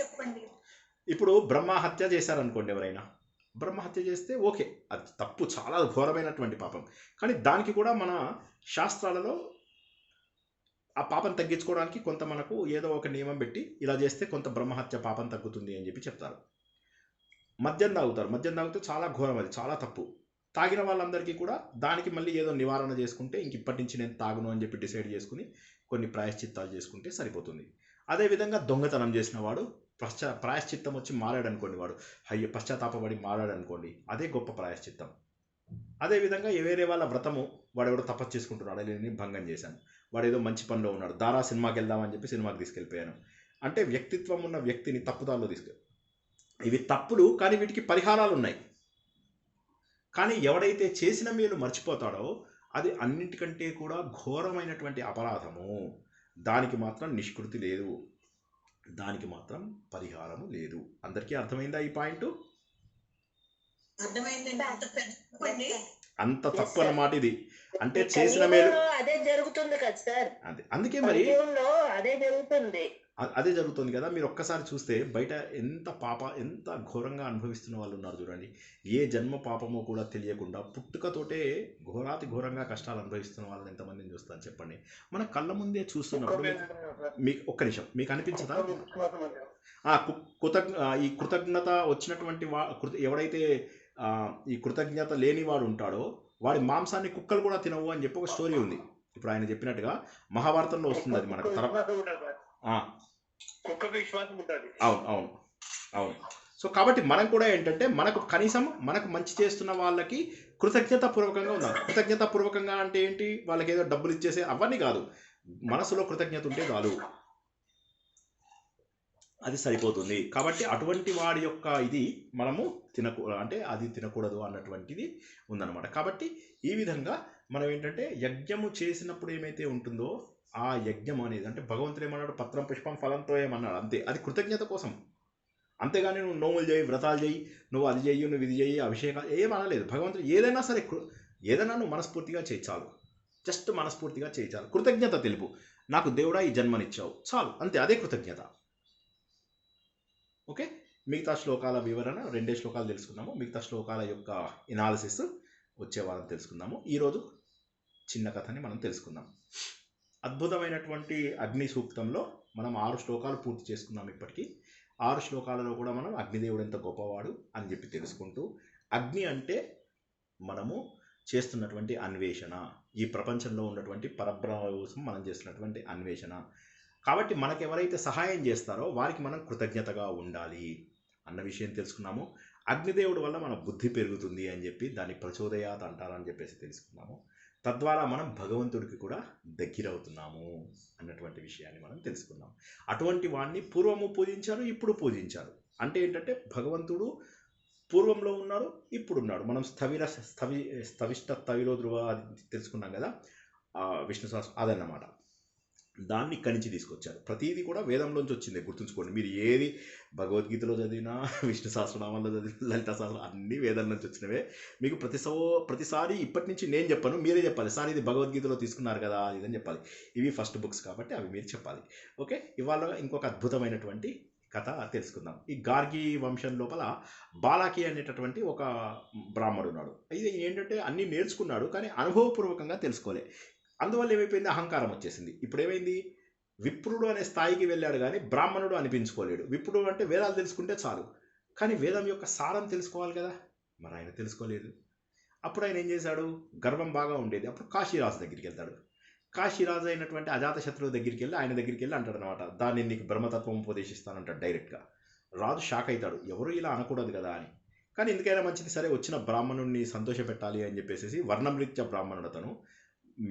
చెప్పండి. ఇప్పుడు బ్రహ్మహత్య చేశారనుకోండి. ఎవరైనా బ్రహ్మహత్య చేస్తే ఓకే, అది తప్పు, చాలా ఘోరమైనటువంటి పాపం. కానీ దానికి కూడా మన శాస్త్రాలలో ఆ పాపం తగ్గించుకోవడానికి కొంత మనకు ఏదో ఒక నియమం పెట్టి, ఇలా చేస్తే కొంత బ్రహ్మహత్య పాపం తగ్గుతుంది అని చెప్పి చెప్తారు. మద్యం తాగితే చాలా ఘోరం, అది చాలా తప్పు. తాగిన వాళ్ళందరికీ కూడా దానికి మళ్ళీ ఏదో నివారణ చేసుకుంటే, ఇంక ఇప్పటి నుంచి నేను తాగును అని చెప్పి డిసైడ్ చేసుకుని కొన్ని ప్రాయశ్చిత్తాలు చేసుకుంటే సరిపోతుంది. అదేవిధంగా దొంగతనం చేసిన వాడు ప్రాయశ్చిత్తం వచ్చి మారాడు అనుకోండి, వాడు పశ్చాత్తాపడి మారాడు అనుకోండి, అదే గొప్ప ప్రాయశ్చిత్తం. అదేవిధంగా వేరే వాళ్ళ వ్రతము, వాడు ఎవడో తపస్సు చేసుకుంటున్నాడు, నేను భంగం చేశాను, వాడు ఏదో మంచి పనిలో ఉన్నాడు, దారా సినిమాకి వెళ్దామని చెప్పి సినిమాకి తీసుకెళ్ళిపోయాను అంటే వ్యక్తిత్వం ఉన్న వ్యక్తిని తప్పుదారిలో ఇవి తప్పులు, కానీ వీటికి పరిహారాలు ఉన్నాయి. కానీ ఎవడైతే చేసిన మేలు మర్చిపోతాడో అది అన్నిటికంటే కూడా ఘోరమైనటువంటి అపరాధము. దానికి మాత్రం నిష్కృతి లేదు, దానికి మాత్రం పరిహారము లేదు. అందరికీ అర్థమైందా ఈ పాయింట్? అంత తప్పు అన్నమాట ఇది. అంటే చేసిన మేలు అదే జరుగుతుంది కదా సార్. అందుకే మరి అదే జరుగుతుంది కదా. మీరు ఒక్కసారి చూస్తే బయట ఎంత ఘోరంగా అనుభవిస్తున్న వాళ్ళు ఉన్నారు చూడండి. ఏ జన్మ పాపమో కూడా తెలియకుండా పుట్టుకతోటే ఘోరంగా కష్టాలు అనుభవిస్తున్న వాళ్ళని ఎంతమందిని చూస్తాను చెప్పండి. మన కళ్ళ ముందే చూస్తున్నప్పుడు మీకు ఒక్క నిమిషం మీకు అనిపించదా? ఈ కృతజ్ఞత వచ్చినటువంటి ఎవడైతే ఈ కృతజ్ఞత లేని వాడు ఉంటాడో వాడి మాంసాన్ని కుక్కలు కూడా తినవు అని చెప్పి ఒక స్టోరీ ఉంది. ఇప్పుడు ఆయన చెప్పినట్టుగా మహాభారతంలో వస్తుంది అది మనకు అవును. సో కాబట్టి మనం కూడా ఏంటంటే మనకు కనీసం మనకు మంచి చేస్తున్న వాళ్ళకి కృతజ్ఞతాపూర్వకంగా ఉందాం. కృతజ్ఞతాపూర్వకంగా అంటే ఏంటి? వాళ్ళకి ఏదో డబ్బులు ఇచ్చేసే అవన్నీ కాదు, మనసులో కృతజ్ఞత ఉంటే చాలు, అది సరిపోతుంది. కాబట్టి అటువంటి వాడి యొక్క ఇది మనము తినకూడదు అన్నటువంటిది ఉందన్నమాట. కాబట్టి ఈ విధంగా మనం ఏంటంటే యజ్ఞము చేసినప్పుడు ఏమైతే ఉంటుందో ఆ యజ్ఞం అనేది అంటే భగవంతుడు ఏమన్నాడు, పత్రం పుష్పం ఫలంతో ఏమన్నాడు, అంతే. అది కృతజ్ఞత కోసం. అంతేగాని నువ్వు నోములు చేయి, వ్రతాలు చేయి, నువ్వు అది చెయ్యి, నువ్వు ఇది చెయ్యి, అభిషేకాలు ఏం అనలేదు భగవంతుడు. ఏదైనా సరే ఏదైనా నువ్వు మనస్ఫూర్తిగా చేయి చాలు. జస్ట్ మనస్ఫూర్తిగా చేయి చాలు. కృతజ్ఞత తెలుపు. నాకు దేవుడా ఈ జన్మనిచ్చావు చాలు, అంతే. అదే కృతజ్ఞత. ఓకే. మిగతా శ్లోకాల వివరణ 2 శ్లోకాలు తెలుసుకున్నాము. మిగతా శ్లోకాల యొక్క ఎనాలిసిస్ వచ్చే వారం తెలుసుకుందాము. ఈరోజు చిన్న కథని మనం తెలుసుకుందాం. అద్భుతమైనటువంటి అగ్ని సూక్తంలో మనం 6 శ్లోకాలు పూర్తి చేసుకున్నాం ఇప్పటికీ. 6 శ్లోకాలలో కూడా మనం అగ్నిదేవుడు ఎంత గొప్పవాడు అని చెప్పి తెలుసుకుంటూ, అగ్ని అంటే మనము చేస్తున్నటువంటి అన్వేషణ, ఈ ప్రపంచంలో ఉన్నటువంటి పరబ్రహ్మ కోసం మనం చేస్తున్నటువంటి అన్వేషణ. కాబట్టి మనకు ఎవరైతే సహాయం చేస్తారో వారికి మనం కృతజ్ఞతగా ఉండాలి అన్న విషయం తెలుసుకున్నాము. అగ్నిదేవుడి వల్ల మన బుద్ధి పెరుగుతుంది అని చెప్పి దాన్ని ప్రచోదయాత్ అంటారని చెప్పేసి తెలుసుకున్నాము. తద్వారా మనం భగవంతుడికి కూడా దగ్గరవుతున్నాము అన్నటువంటి విషయాన్ని మనం తెలుసుకున్నాం. అటువంటి వాడిని పూర్వము పూజించారు, ఇప్పుడు పూజించారు. అంటే ఏంటంటే భగవంతుడు పూర్వంలో ఉన్నాడు, ఇప్పుడున్నాడు. మనం స్థవిష్ట స్థవిరో ధ్రువ తెలుసుకున్నాం కదా, విష్ణు సహస్రం అదన్నమాట. దాన్ని ఇక్కడి నుంచి తీసుకొచ్చారు. ప్రతిదీ కూడా వేదంలోంచి వచ్చింది, గుర్తుంచుకోండి. మీరు ఏది భగవద్గీతలో చదివినా, విష్ణు సహస్రనామాల్లో చదివినా, లలిత సహస్రం అన్నీ వేదం నుంచి వచ్చినవే. మీకు ప్రతిసారి ఇప్పటి నుంచి నేను చెప్పను, మీరే చెప్పాలి. సార్ ఇది భగవద్గీతలో తీసుకున్నారు కదా ఇదని చెప్పాలి. ఇవి ఫస్ట్ బుక్స్ కాబట్టి అవి మీరు చెప్పాలి. ఓకే. ఇవాళ ఇంకొక అద్భుతమైనటువంటి కథ తెలుసుకుందాం. ఈ గార్గి వంశం లోపల బాలాకి అనేటటువంటి ఒక బ్రాహ్మడు ఉన్నాడు. ఇది ఏంటంటే అన్నీ నేర్చుకున్నాడు, కానీ అనుభవపూర్వకంగా తెలుసుకోలే. అందువల్ల ఏమైపోయింది, అహంకారం వచ్చేసింది. ఇప్పుడు ఏమైంది, విప్రుడు అనే స్థాయికి వెళ్ళాడు కానీ బ్రాహ్మణుడు అనిపించుకోలేడు. విప్రుడు అంటే వేదాలు తెలుసుకుంటే చాలు, కానీ వేదం యొక్క సారం తెలుసుకోవాలి కదా, మరి ఆయన తెలుసుకోలేదు. అప్పుడు ఆయన ఏం చేశాడు, గర్వం బాగా ఉండేది. అప్పుడు కాశీరాజు దగ్గరికి వెళ్తాడు. కాశీరాజు అయినటువంటి అజాతశత్రువు దగ్గరికి వెళ్ళి ఆయన దగ్గరికి వెళ్ళి అంటాడు అనమాట, దాన్ని నీకు బ్రహ్మతత్వం ఉపదేశిస్తానంటాడు డైరెక్ట్గా. రాజు షాక్ అవుతాడు, ఎవరు ఇలా అనకూడదు కదా అని. కానీ ఎందుకైనా మంచిది, సరే వచ్చిన బ్రాహ్మణుడిని సంతోషపెట్టాలి అని చెప్పేసి, వర్ణంరీత్యా బ్రాహ్మణుడు అతను,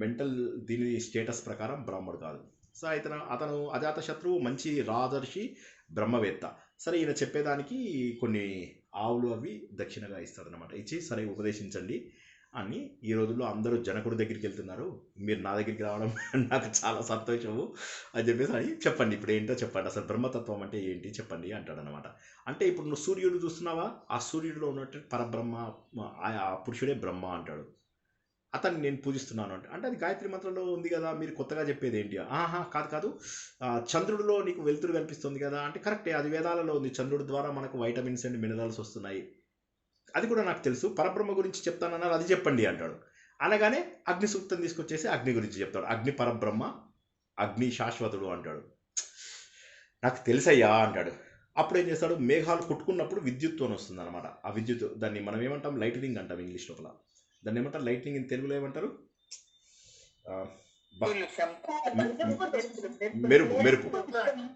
మెంటల్ దీని స్టేటస్ ప్రకారం బ్రాహ్మణుడు కాదు. సో అతను అజాతశత్రువు మంచి రాజర్షి, బ్రహ్మవేత్త. సరే ఈయన చెప్పేదానికి కొన్ని ఆవులు అవి దక్షిణగా ఇస్తాడనమాట. ఇచ్చి సరే ఉపదేశించండి అని. ఈ రోజుల్లో అందరూ జనకుడి దగ్గరికి వెళ్తున్నారు, మీరు నా దగ్గరికి రావడం నాకు చాలా సంతోషము అని చెప్పేసి అని చెప్పండి, ఇప్పుడు ఏంటో చెప్పండి, అసలు బ్రహ్మతత్వం అంటే ఏంటి చెప్పండి అంటాడనమాట. అంటే ఇప్పుడు నువ్వు సూర్యుడు చూస్తున్నావా, ఆ సూర్యుడిలో ఉన్నట్టు పరబ్రహ్మ, ఆ పురుషుడే బ్రహ్మ అంటాడు. అతన్ని నేను పూజిస్తున్నాను అంటే అది గాయత్రి మంత్రంలో ఉంది కదా, మీరు కొత్తగా చెప్పేది ఏంటి? కాదు, చంద్రుడిలో నీకు వెలుతురు కనిపిస్తుంది కదా అంటే కరెక్టే, అది వేదాలలో ఉంది. చంద్రుడి ద్వారా మనకు వైటమిన్స్ అండ్ మినరల్స్ వస్తున్నాయి, అది కూడా నాకు తెలుసు. పరబ్రహ్మ గురించి చెప్తానన్నారు, అది చెప్పండి అంటాడు. అనగానే అగ్ని సూక్తం తీసుకొచ్చేసి అగ్ని గురించి చెప్తాడు. అగ్ని పరబ్రహ్మ, అగ్ని శాశ్వతుడు అంటాడు. నాకు తెలుసయ్యా అంటాడు. అప్పుడు ఏం చేస్తాడు, మేఘాలు కొట్టుకున్నప్పుడు విద్యుత్ అని వస్తుంది అనమాట. ఆ విద్యుత్, దాన్ని మనం ఏమంటాం, లైట్నింగ్ అంటాం ఇంగ్లీష్ లోపల. దాన్ని ఏమంటారు, లైట్నింగ్ ఇన్ తెలుగులో ఏమంటారు,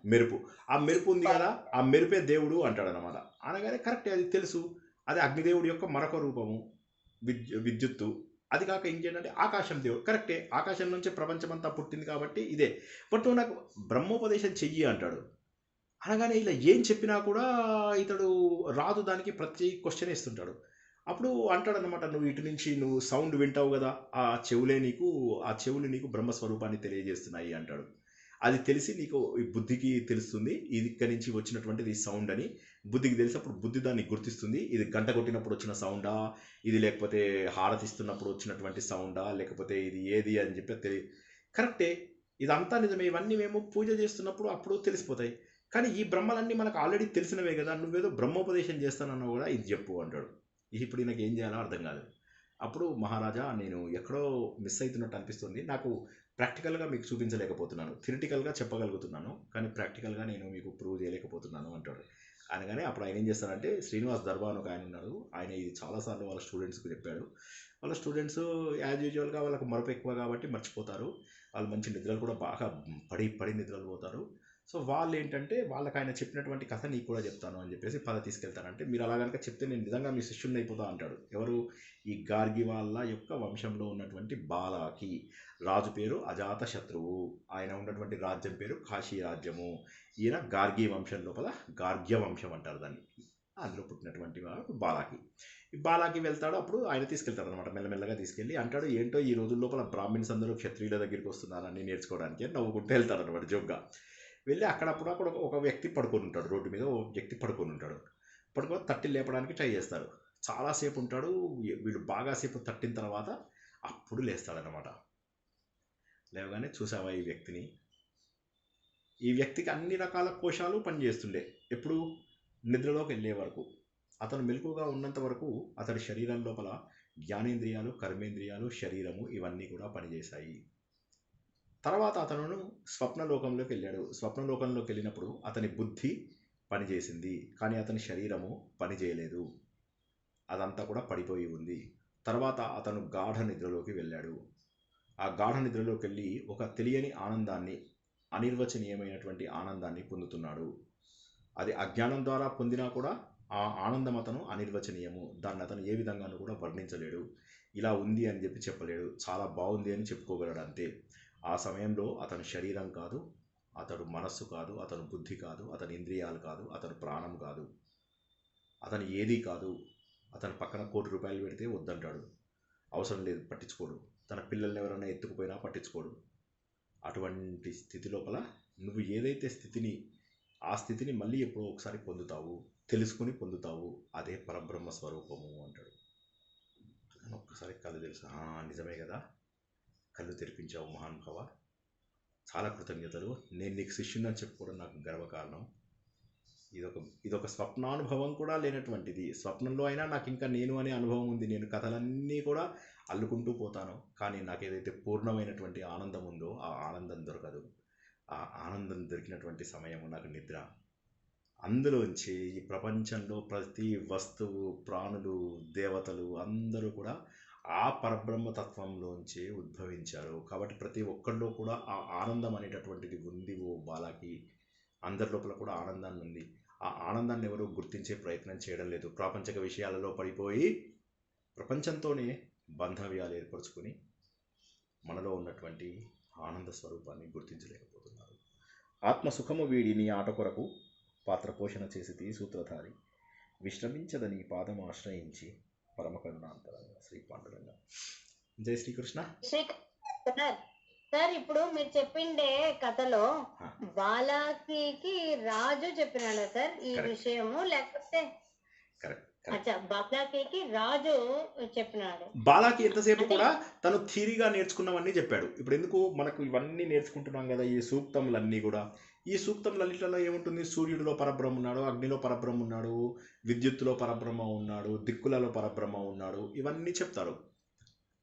మెరుపు. ఆ మెరుపు ఉంది కదా, ఆ మెరుపే దేవుడు అంటాడు అనమాట. అనగానే కరెక్టే, అది తెలుసు. అది అగ్నిదేవుడి యొక్క మరొక రూపము, విద్యుత్తు. అది కాక ఇంకేంటంటే ఆకాశం దేవుడు, కరెక్టే, ఆకాశం నుంచి ప్రపంచమంతా పుట్టింది కాబట్టి ఇదే. బట్ నువ్వు నాకు బ్రహ్మోపదేశం చెయ్యి అంటాడు. అనగానే ఇలా ఏం చెప్పినా కూడా ఇతడు రాదు, దానికి ప్రతి క్వశ్చన్ ఇస్తుంటాడు. అప్పుడు అంటాడనమాట, నువ్వు ఇటు నుంచి నువ్వు సౌండ్ వింటావు కదా, ఆ చెవులు నీకు బ్రహ్మస్వరూపాన్ని తెలియజేస్తున్నాయి అంటాడు. అది తెలిసి నీకు ఈ బుద్ధికి తెలుస్తుంది, ఇది ఇక్కడి నుంచి వచ్చినటువంటిది సౌండ్ అని బుద్ధికి తెలిసి, అప్పుడు బుద్ధి దాన్ని గుర్తిస్తుంది. ఇది గంట కొట్టినప్పుడు వచ్చిన సౌండా, ఇది లేకపోతే హారతిస్తున్నప్పుడు వచ్చినటువంటి సౌండా, లేకపోతే ఇది ఏది అని చెప్పి కరెక్టే, ఇదంతా నిజమే. ఇవన్నీ మేము పూజ చేస్తున్నప్పుడు అప్పుడు తెలిసిపోతాయి. కానీ ఈ బ్రహ్మలన్నీ మనకు ఆల్రెడీ తెలిసినవే కదా, నువ్వేదో బ్రహ్మోపదేశం చేస్తానన్నావు కూడా, ఇది చెప్పు అంటాడు. ఇప్పుడు నాకు ఏం చేయాలో అర్థం కాదు. అప్పుడు మహారాజా, నేను ఎక్కడో మిస్ అవుతున్నట్టు అనిపిస్తుంది, నాకు ప్రాక్టికల్గా మీకు చూపించలేకపోతున్నాను, థియరిటికల్గా చెప్పగలుగుతున్నాను, కానీ ప్రాక్టికల్గా నేను మీకు ప్రూవ్ చేయలేకపోతున్నాను అంటాడు. అనగానే అప్పుడు ఆయన ఏం చేస్తారంటే, శ్రీనివాస్ దర్బా అని ఒక ఆయన ఉన్నాడు, ఆయన ఇది చాలాసార్లు వాళ్ళ స్టూడెంట్స్కి చెప్పాడు. వాళ్ళ స్టూడెంట్స్ యాజ్ యూజువల్గా వాళ్ళకు మరపు ఎక్కువ కాబట్టి మర్చిపోతారు, వాళ్ళు మంచి నిద్రలు కూడా బాగా పడి నిద్రలు పోతారు. సో వాళ్ళు ఏంటంటే, వాళ్ళకి ఆయన చెప్పినటువంటి కథ నీకు కూడా చెప్తాను అని చెప్పేసి తీసుకెళ్తానంటే, మీరు అలా కనుక చెప్తే నేను నిజంగా మీ శిష్యుని అయిపోతా అంటాడు. ఎవరు, ఈ గార్గి వాళ్ళ యొక్క వంశంలో ఉన్నటువంటి బాలాకి. రాజు పేరు అజాతశత్రువు, ఆయన ఉన్నటువంటి రాజ్యం పేరు కాశీ రాజ్యము. ఈయన గార్గి వంశం లోపల గార్గ్య వంశం అంటారు దాన్ని. అందులో పుట్టినటువంటి వాడు బాలాకి. ఈ బాలాకి వెళ్తాడు. అప్పుడు ఆయన తీసుకెళ్తాడు అనమాట, మెల్లమెల్లగా తీసుకెళ్ళి అంటాడు, ఏంటో ఈ రోజుల లోపల బ్రాహ్మిన్స్ అందరూ క్షత్రియుల దగ్గరికి వస్తున్నారు అన్ని నేర్చుకోవడానికి అని నవ్వుకుంటూ వెళ్తాడు అనమాట జోగ్గా. వెళ్ళి అక్కడ ఒక వ్యక్తి పడుకొని ఉంటాడు, రోడ్డు మీద ఒక వ్యక్తి పడుకొని ఉంటాడు. పడుకొని తట్టి లేపడానికి ట్రై చేస్తారు. చాలాసేపు ఉంటాడు. వీళ్ళు బాగాసేపు తట్టిన తర్వాత అప్పుడు లేస్తాడనమాట. లేవగానే, చూసావా ఈ వ్యక్తిని, ఈ వ్యక్తికి అన్ని రకాల కోశాలు పనిచేస్తుండే. ఎప్పుడు నిద్రలోకి వెళ్ళే వరకు, అతను మెలకుగా ఉన్నంత వరకు అతడి శరీరం లోపల జ్ఞానేంద్రియాలు, కర్మేంద్రియాలు, శరీరము ఇవన్నీ కూడా పనిచేశాయి. తర్వాత అతను స్వప్నలోకంలోకి వెళ్ళాడు. స్వప్నలోకంలోకి వెళ్ళినప్పుడు అతని బుద్ధి పనిచేసింది, కానీ అతని శరీరము పనిచేయలేదు. అదంతా కూడా పడిపోయి ఉంది. తర్వాత అతను గాఢ నిద్రలోకి వెళ్ళాడు. ఆ గాఢ నిద్రలోకి వెళ్ళి ఒక తెలియని ఆనందాన్ని, అనిర్వచనీయమైనటువంటి ఆనందాన్ని పొందుతున్నాడు. అది అజ్ఞానం ద్వారా పొందినా కూడా ఆ ఆనందం అతను అనిర్వచనీయము. దాన్ని అతను ఏ విధంగానూ కూడా వర్ణించలేడు. ఇలా ఉంది అని చెప్పి చెప్పలేడు. చాలా బాగుంది అని చెప్పుకోగలడు అంతే. ఆ సమయంలో అతను శరీరం కాదు, అతడు మనస్సు కాదు, అతను బుద్ధి కాదు, అతని ఇంద్రియాలు కాదు, అతను ప్రాణం కాదు, అతను ఏదీ కాదు. అతను పక్కన ₹1,00,00,000 పెడితే వద్దంటాడు, అవసరం లేదు, పట్టించుకోడు. తన పిల్లల్ని ఎవరైనా ఎత్తుకుపోయినా పట్టించుకోడు. అటువంటి స్థితి లోపల నువ్వు ఏదైతే స్థితిని, ఆ స్థితిని మళ్ళీ ఎప్పుడో ఒకసారి పొందుతావు, తెలుసుకుని పొందుతావు. అదే పరబ్రహ్మ స్వరూపము అంటాడు. ఒక్కసారి కళ్ళు తెలుసు, నిజమే కదా, కళ్ళు తెరిపించావు మహానుభావ, చాలా కృతజ్ఞతలు. నేను నీకు శిష్యుని చెప్పుకోవడం నాకు గర్వకారణం. ఇదొక స్వప్నానుభవం కూడా లేనటువంటిది. స్వప్నంలో అయినా నాకు ఇంకా నేను అనే అనుభవం ఉంది. నేను కథలన్నీ కూడా అల్లుకుంటూ పోతాను, కానీ నాకు ఏదైతే పూర్ణమైనటువంటి ఆనందం ఉందో ఆ ఆనందం దొరకదు. ఆ ఆనందం దొరికినటువంటి సమయము నాకు నిద్ర. అందులోంచి ఈ ప్రపంచంలో ప్రతి వస్తువు, ప్రాణులు, దేవతలు అందరూ కూడా ఆ పరబ్రహ్మతత్వంలోంచే ఉద్భవించారు. కాబట్టి ప్రతి ఒక్కరిలో కూడా ఆ ఆనందం అనేటటువంటిది ఉంది. ఓ బాలాకి, అందరి లోపల కూడా ఆనందాన్ని ఉంది. ఆ ఆనందాన్ని ఎవరు గుర్తించే ప్రయత్నం చేయడం లేదు. ప్రాపంచిక విషయాలలో పడిపోయి ప్రపంచంతోనే బంధవ్యాలు ఏర్పరచుకొని మనలో ఉన్నటువంటి ఆనంద స్వరూపాన్ని గుర్తించలేకపోతున్నారు. ఆత్మసుఖము వీడి నీ ఆట కొరకు పాత్ర పోషణ చేసి సూత్రధారి విశ్రమించదని పాదము ఆశ్రయించి పరమకరుణాంతరంగా శ్రీ పాండురంగ. జై శ్రీకృష్ణ. సార్, ఇప్పుడు మీరు చెప్పిండే కథలో బాలాకి రాజు చెప్పినాడు సార్ ఈ విషయము, లేకపోతే బాలాకి రాజు చెప్పినాడు? బాలాకి ఎంతసేపు కూడా తను థీరీగా నేర్చుకున్నవన్నీ చెప్పాడు. ఇప్పుడు ఎందుకు మనకు ఇవన్నీ నేర్చుకుంటున్నాం కదా, ఈ సూక్తములన్నీ కూడా. ఈ సూక్తములన్నింటిలో ఏముంటుంది? సూర్యుడిలో పరబ్రహ్మ ఉన్నాడు, అగ్నిలో పరబ్రహ్మ ఉన్నాడు, విద్యుత్తులో పరబ్రహ్మ ఉన్నాడు, దిక్కులలో పరబ్రహ్మ ఉన్నాడు, ఇవన్నీ చెప్తాడు.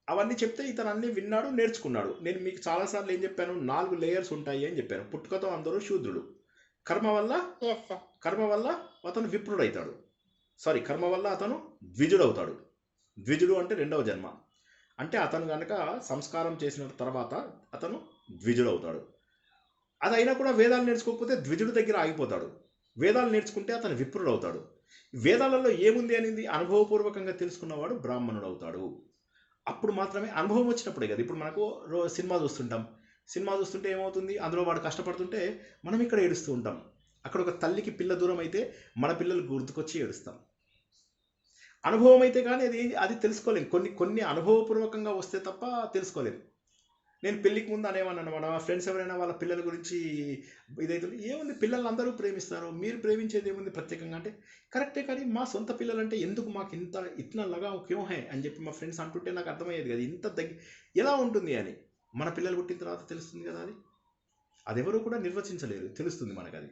అవన్నీ చెప్తే ఇతను అన్నీ విన్నాడు, నేర్చుకున్నాడు. నేను మీకు చాలాసార్లు ఏం చెప్పాను, 4 లేయర్స్ ఉంటాయి అని చెప్పాను. పుట్టుకతో అందరూ శూద్రుడు, కర్మ వల్ల అతను విప్రుడవుతాడు. కర్మ వల్ల అతను ద్విజుడవుతాడు. ద్విజుడు అంటే 2వ జన్మ. అంటే అతను కనుక సంస్కారం చేసిన తర్వాత అతను ద్విజుడవుతాడు. అది అయినా కూడా వేదాలు నేర్చుకోకపోతే ద్విజుడు దగ్గర ఆగిపోతాడు. వేదాలు నేర్చుకుంటే అతను విప్రుడు అవుతాడు. వేదాలలో ఏముంది అనేది అనుభవపూర్వకంగా తెలుసుకున్నవాడు బ్రాహ్మణుడు అవుతాడు. అప్పుడు మాత్రమే అనుభవం వచ్చినప్పుడే కదా. ఇప్పుడు మనకు సినిమా చూస్తుంటే ఏమవుతుంది, అందులో వాడు కష్టపడుతుంటే మనం ఇక్కడ ఏడుస్తూ ఉంటాం. అక్కడ ఒక తల్లికి పిల్ల దూరం అయితే మన పిల్లలు గుర్తుకొచ్చి ఏడుస్తాం. అనుభవం అయితే కానీ అది తెలుసుకోలేం. కొన్ని అనుభవపూర్వకంగా వస్తే తప్ప తెలుసుకోలేం. నేను పెళ్ళికి ముందు అనేవాడిని, మన ఫ్రెండ్స్ ఎవరైనా వాళ్ళ పిల్లల గురించి ఇదైతుంది, ఏముంది పిల్లలు అందరూ ప్రేమిస్తారు, మీరు ప్రేమించేది ఏముంది ప్రత్యేకంగా అంటే, కరెక్టే, కానీ మా సొంత పిల్లలంటే ఎందుకు మాకు ఇట్లా లగా క్యూ హై అని చెప్పి మా ఫ్రెండ్స్ అంటుంటే నాకు అర్థమయ్యేది కదా, ఇంత ఎలా ఉంటుంది అని. మన పిల్లలు పుట్టిన తర్వాత తెలుస్తుంది కదా. అది ఎవరు కూడా నిర్వచించలేరు, తెలుస్తుంది మనకు. అది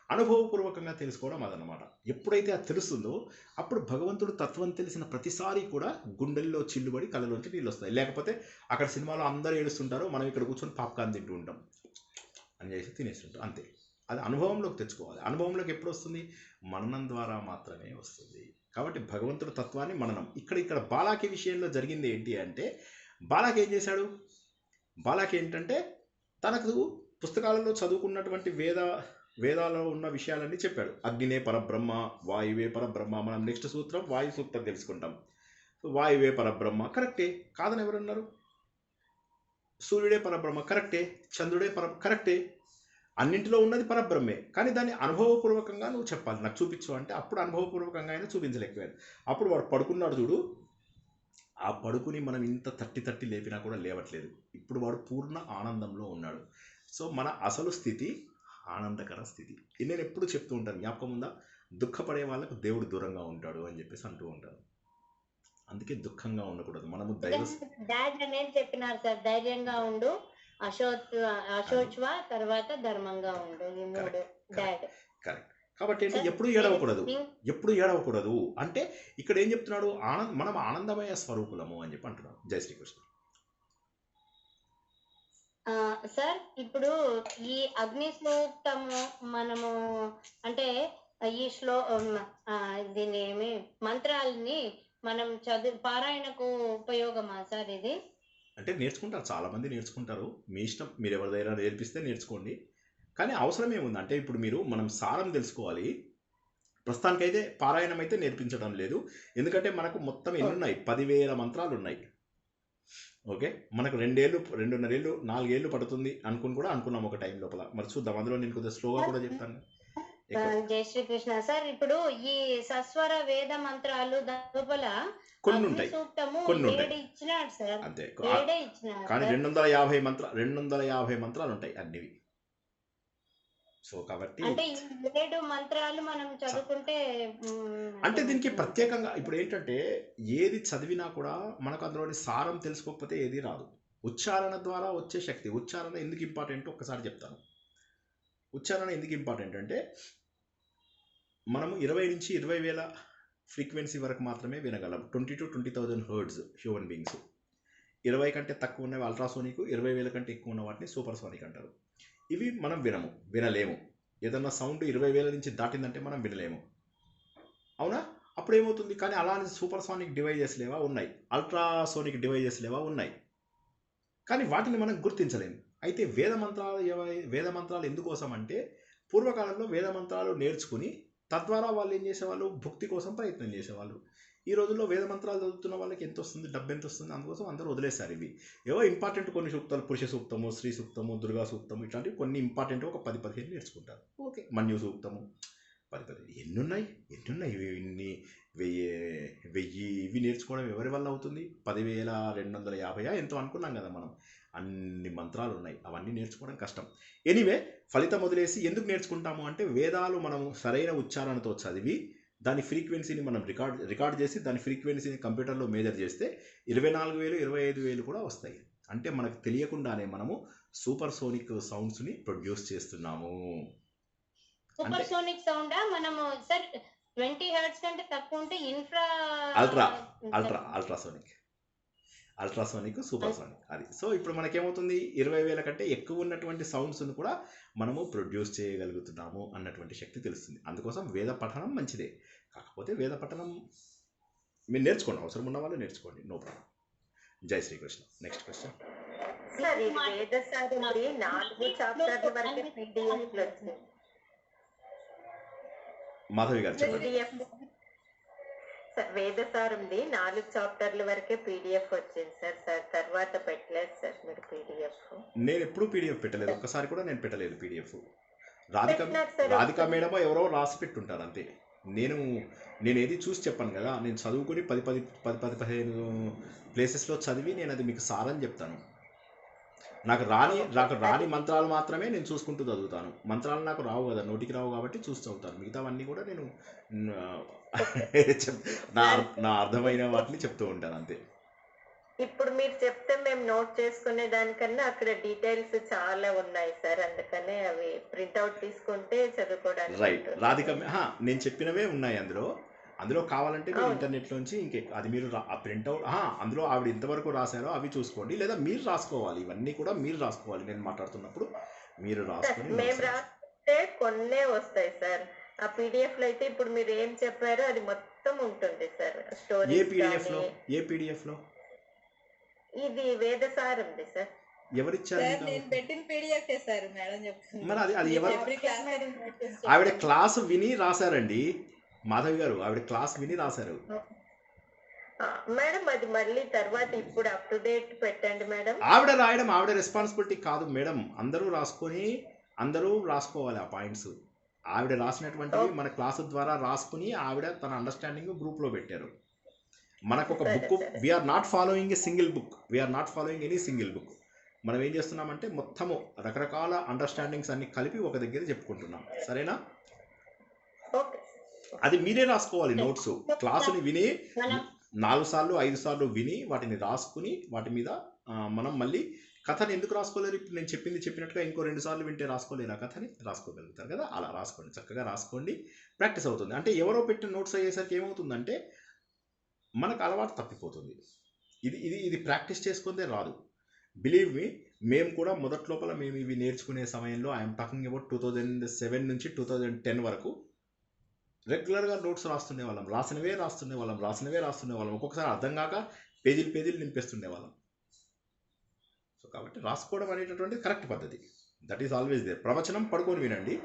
అనుభవపూర్వకంగా తెలుసుకోవడం అదనమాట. ఎప్పుడైతే అది తెలుస్తుందో అప్పుడు భగవంతుడు తత్వం తెలిసిన ప్రతిసారి కూడా గుండెల్లో చిల్లుబడి కళ్ళలోంచి నీళ్ళు వస్తాయి. లేకపోతే అక్కడ సినిమాలో అందరూ ఏడుస్తుంటారు, మనం ఇక్కడ కూర్చొని పాప్కార్న్ తింటూ ఉంటాం అని చేసి తినేస్తుంటాం అంతే. అది అనుభవంలోకి తెచ్చుకోవాలి. అనుభవంలోకి ఎప్పుడు వస్తుంది? మననం ద్వారా మాత్రమే వస్తుంది. కాబట్టి భగవంతుడు తత్వాన్ని మననం. ఇక్కడ బాలాకి విషయంలో జరిగింది ఏంటి అంటే, బాలాకి ఏం చేశాడు? బాలాకి ఏంటంటే తనకు పుస్తకాలలో చదువుకున్నటువంటి వేదాలలో ఉన్న విషయాలన్నీ చెప్పాడు. అగ్నినే పరబ్రహ్మ, వాయువే పరబ్రహ్మ. మనం నెక్స్ట్ సూత్రం వాయు సూత్రం తెలుసుకుంటాం. వాయువే పరబ్రహ్మ కరెక్టే, కాదని ఎవరన్నారు? సూర్యుడే పరబ్రహ్మ కరెక్టే, చంద్రుడే కరెక్టే. అన్నింటిలో ఉన్నది పరబ్రహ్మే, కానీ దాన్ని అనుభవపూర్వకంగా నువ్వు చెప్పాలి, నాకు చూపించు అంటే అప్పుడు అనుభవపూర్వకంగా అయినా చూపించలేకపోయాడు. అప్పుడు వాడు పడుకున్నాడు చూడు, ఆ పడుకుని మనం ఇంత తట్టి తట్టి లేపినా కూడా లేవట్లేదు. ఇప్పుడు వాడు పూర్ణ ఆనందంలో ఉన్నాడు. సో మన అసలు స్థితి ఆనందకర స్థితి. ఇది నేను ఎప్పుడు చెప్తూ ఉంటాను, జ్ఞాపకం ఉందా? దుఃఖపడే వాళ్ళకు దేవుడు దూరంగా ఉంటాడు అని చెప్పేసి అంటూ ఉంటాను. అందుకే దుఃఖంగా ఉండకూడదు. మనము డాడ్ అనేది చెప్పినారు సార్, ధైర్యంగా ఉండు, అశోచ్వ, తర్వాత ధర్మంగా ఉండు, ఈ మూడు డాడ్. కరెక్ట్. కాబట్టి ఏంటి, ఎప్పుడు ఏడవకూడదు అంటే ఇక్కడ ఏం చెప్తున్నాడు, మనం ఆనందమయ స్వరూపులము అని చెప్పి అంటున్నాడు. జై శ్రీకృష్ణ. సార్ ఇప్పుడు ఈ అగ్ని సూక్తము మనము అంటే ఈ దీని ఏమి మంత్రాలని మనం పారాయణకు ఉపయోగమా సార్ ఇది? అంటే నేర్చుకుంటారు, చాలా మంది నేర్చుకుంటారు, మీ ఇష్టం, మీరు ఎవరిదైనా నేర్పిస్తే నేర్చుకోండి. కానీ అవసరం ఏముంది అంటే ఇప్పుడు మనం సారం తెలుసుకోవాలి. ప్రస్తుతానికైతే పారాయణం అయితే నేర్పించడం లేదు, ఎందుకంటే మనకు మొత్తం ఎన్ని ఉన్నాయి, 10,000 మంత్రాలు ఉన్నాయి. ఓకే, మనకు 2 ఏళ్ళు 2.5 ఏళ్ళు 4 ఏళ్ళు పడుతుంది అనుకున్నాం ఒక టైం లోపల. మరి చూద్దాం, అందులో నేను కొద్దిగా స్లోగా కూడా చెప్తాను. జై శ్రీకృష్ణ సార్. ఇప్పుడు ఈ సస్వర వేద మంత్రాలు లోపల కొన్ని ఉంటాయి, కొన్ని ఉంటాయి ఇచ్చినాడు సార్, అంతే. 7 ఇచ్చినాడు కానీ 250 మంత్రాలు ఉంటాయి అన్నివి. సో కాబట్టి అంటే ఈ 7 మంత్రాలు మనం చదువుకుంటే అంటే దీనికి ప్రత్యేకంగా ఇప్పుడు ఏంటంటే ఏది చదివినా కూడా మనకు అందులోని సారం తెలుసుకోకపోతే ఏది రాదు. ఉచ్చారణ ద్వారా వచ్చే శక్తి. ఉచ్చారణ ఎందుకు ఇంపార్టెంట్ ఒక్కసారి చెప్తాను. ఉచ్చారణ ఎందుకు ఇంపార్టెంట్ అంటే మనము 20 నుంచి 20,000 ఫ్రీక్వెన్సీ వరకు మాత్రమే వినగలం. 20 to 20,000 హర్ట్జ్ హ్యూమన్ బీయింగ్స్. 20 కంటే తక్కువ ఉన్నవి అల్ట్రాసోనిక్, 20,000 కంటే ఎక్కువ ఉన్న వాటిని సూపర్ సోనిక్ అంటారు. ఇవి మనం వినలేము. ఏదన్నా సౌండ్ 20,000 నుంచి దాటిందంటే మనం వినలేము, అవునా? అప్పుడు ఏమవుతుంది, కానీ అలానే సూపర్ సోనిక్ డివైజెస్ లేవా ఉన్నాయి, అల్ట్రాసోనిక్ డివైజెస్ లేవా ఉన్నాయి, కానీ వాటిని మనం గుర్తించలేము. అయితే వేద మంత్రాలు ఎందుకోసం అంటే పూర్వకాలంలో వేద మంత్రాలు నేర్చుకుని తద్వారా వాళ్ళు ఏం చేసేవాళ్ళు, భుక్తి కోసం ప్రయత్నం చేసేవాళ్ళు. ఈ రోజుల్లో వేద మంత్రాలు చదువుతున్న వాళ్ళకి ఎంత వస్తుంది, డబ్బు ఎంత వస్తుంది, అందుకోసం అందరూ వదిలేశారు. ఇవి ఏవో ఇంపార్టెంట్ కొన్ని సూక్తాలు, పురుష సూక్తము, స్త్రీ సూక్తము, దుర్గా సూక్తము, ఇట్లాంటివి కొన్ని ఇంపార్టెంట్ ఒక 10-15 నేర్చుకుంటారు. ఓకే, మన్యు సూక్తము 10 ఎన్నున్నాయి ఇన్ని 1000 ఇవి నేర్చుకోవడం ఎవరి వల్ల అవుతుంది? 10,250 ఎంతో అనుకున్నాం కదా మనం. అన్ని మంత్రాలు ఉన్నాయి, అవన్నీ నేర్చుకోవడం కష్టం. ఎనీవే, ఫలితం వదిలేసి ఎందుకు నేర్చుకుంటాము అంటే వేదాలు మనం సరైన ఉచ్చారణతో చదివి దాని ఫ్రీక్వెన్సీని మనం రికార్డ్ చేసి దాని ఫ్రీక్వెన్సీని కంప్యూటర్లో మేజర్ చేస్తే 24,000 25,000 కూడా వస్తాయి. అంటే మనకు తెలియకుండానే మనము సూపర్ సోనిక్ సౌండ్స్ని ప్రొడ్యూస్ చేస్తున్నాము. సూపర్ సోనిక్ సౌండ్ మనము సార్ 20 హెర్ట్జ్ కంటే తక్కువ ఉంటే అల్ట్రాసోనిక్ సూపర్ సోనిక్ అది. సో ఇప్పుడు మనకేమవుతుంది, 20,000 కంటే ఎక్కువ ఉన్నటువంటి సౌండ్స్ను కూడా మనము ప్రొడ్యూస్ చేయగలుగుతున్నాము అన్నటువంటి శక్తి తెలుస్తుంది. అందుకోసం వేద పఠనం మంచిదే, కాకపోతే వేద పఠనం మీరు నేర్చుకోండి, అవసరం ఉన్న వాళ్ళు నేర్చుకోండి, నో ప్రాబ్లం. జై శ్రీకృష్ణ. Next question. మాధవి గారు చెప్పండి. వేదసారంది 4 చాప్టర్ల వరకే పీడిఎఫ్ వచ్చింది సార్, తర్వాత పెట్టలేదు సార్ మీరు పీడిఎఫ్. నేను ఎప్పుడు పీడిఎఫ్ పెట్టలేదు, ఒక్కసారి కూడా నేను పెట్టలేదు పీడిఎఫ్. రాధికా మేడం ఎవరో రాసి పెట్టుంటారు అంతే. నేను ఏది చూసి చెప్పాను కదా, నేను చదువుకుని 10-15 ప్లేసెస్లో చదివి నేను అది మీకు సారని చెప్తాను. నాకు రాని మంత్రాలు మాత్రమే నేను చూసుకుంటూ చదువుతాను. మంత్రాలు నాకు రావు కదా, నోటికి రావు కాబట్టి చూసి చదువుతాను. మిగతావన్నీ కూడా నేను నా అర్థమైన వాటిని చెప్తూ ఉంటాను అంతే. ఇప్పుడు మీరు చెప్తే మేము నోట్ చేసుకునే దానికన్నా అక్కడ డీటెయిల్స్ చాలా ఉన్నాయి సార్, అందుకనే అవి ప్రింట్అవుట్ తీసుకుంటే చదువుకోవడానికి. రైట్, రాధిక నేను చెప్పినవే ఉన్నాయి అందులో కావాలంటే మీరు ఇంటర్నెట్ నుంచి అది మీరు ప్రింట్అవుట్ అందులో ఆవిడ ఇంతవరకు రాశారో అవి చూసుకోండి, లేదా మీరు రాసుకోవాలి. ఇవన్నీ కూడా మీరు రాసుకోవాలి. నేను మాట్లాడుతున్నప్పుడు మీరు రాసుకొని. మేము రాస్తే కొన్నే వస్తాయి సార్, ఆ పీడిఎఫ్ లో అయితే ఇప్పుడు మీరు ఏం చెప్పారో అది మొత్తం ఉంటుంది సార్. స్టోరీ ఏ పీడిఎఫ్ లో ఇది వేదసారంది సార్. ఎవరిచ్చారు? నేను పెట్టిన పీడిఎఫ్ చేశారు మేడం చెప్తున్నారు. మరి అది ఎవరు? ఆవిడ క్లాస్ విని రాశారండి మాధవి గారు, ఆవిడ క్లాస్ విని రాశారు మేడం. అది మళ్ళీ తర్వాత ఇప్పుడు అప్ టు డేట్ పెట్టండి మేడం. ఆవిడ రాయడం ఆవిడ రెస్పాన్సిబిలిటీ కాదు మేడం. అందరూ రాసుకొని అందరూ రాసుకోవాలి ఆ పాయింట్స్. ఆవిడ రాసినటువంటివి మన క్లాసు ద్వారా రాసుకుని ఆవిడ తన అండర్స్టాండింగ్ గ్రూప్లో పెట్టారు. మనకు ఒక book, we're not following a single book, we're not following any single book. మనం ఏం చేస్తున్నామంటే మొత్తము రకరకాల అండర్స్టాండింగ్స్ అన్ని కలిపి ఒక దగ్గర చెప్పుకుంటున్నాం. సరేనా? అది మీరే రాసుకోవాలి నోట్స్. క్లాసుని విని 4 సార్లు 5 సార్లు విని వాటిని రాసుకుని వాటి మీద మనం మళ్ళీ కథని ఎందుకు రాసుకోలేరు? ఇప్పుడు నేను చెప్పినట్టుగా ఇంకో 2 సార్లు వింటే రాసుకోలేరు ఆ కథని? రాసుకోగలుగుతారు కదా. అలా రాసుకోండి, చక్కగా రాసుకోండి, ప్రాక్టీస్ అవుతుంది. అంటే ఎవరో పెట్టిన నోట్స్ అయ్యేసరికి ఏమవుతుందంటే మనకు అలవాటు తప్పిపోతుంది. ఇది ప్రాక్టీస్ చేసుకుంటే రాదు. బిలీవ్ మీ, మేము కూడా మొదటి లోపల మేము ఇవి నేర్చుకునే సమయంలో ఐఎమ్ టాకింగ్ అబౌట్ 2007 నుంచి 2010 వరకు రెగ్యులర్గా నోట్స్ రాస్తుండే వాళ్ళం. రాసినవే రాస్తుండే వాళ్ళం. ఒక్కొక్కసారి అర్థం కాక పేజీలు నింపేస్తుండే వాళ్ళం. సో కాబట్టి రాసుకోవడం అనేటటువంటి కరెక్ట్ పద్ధతి. That is always there. ప్రవచనం పడుకొని వినండి,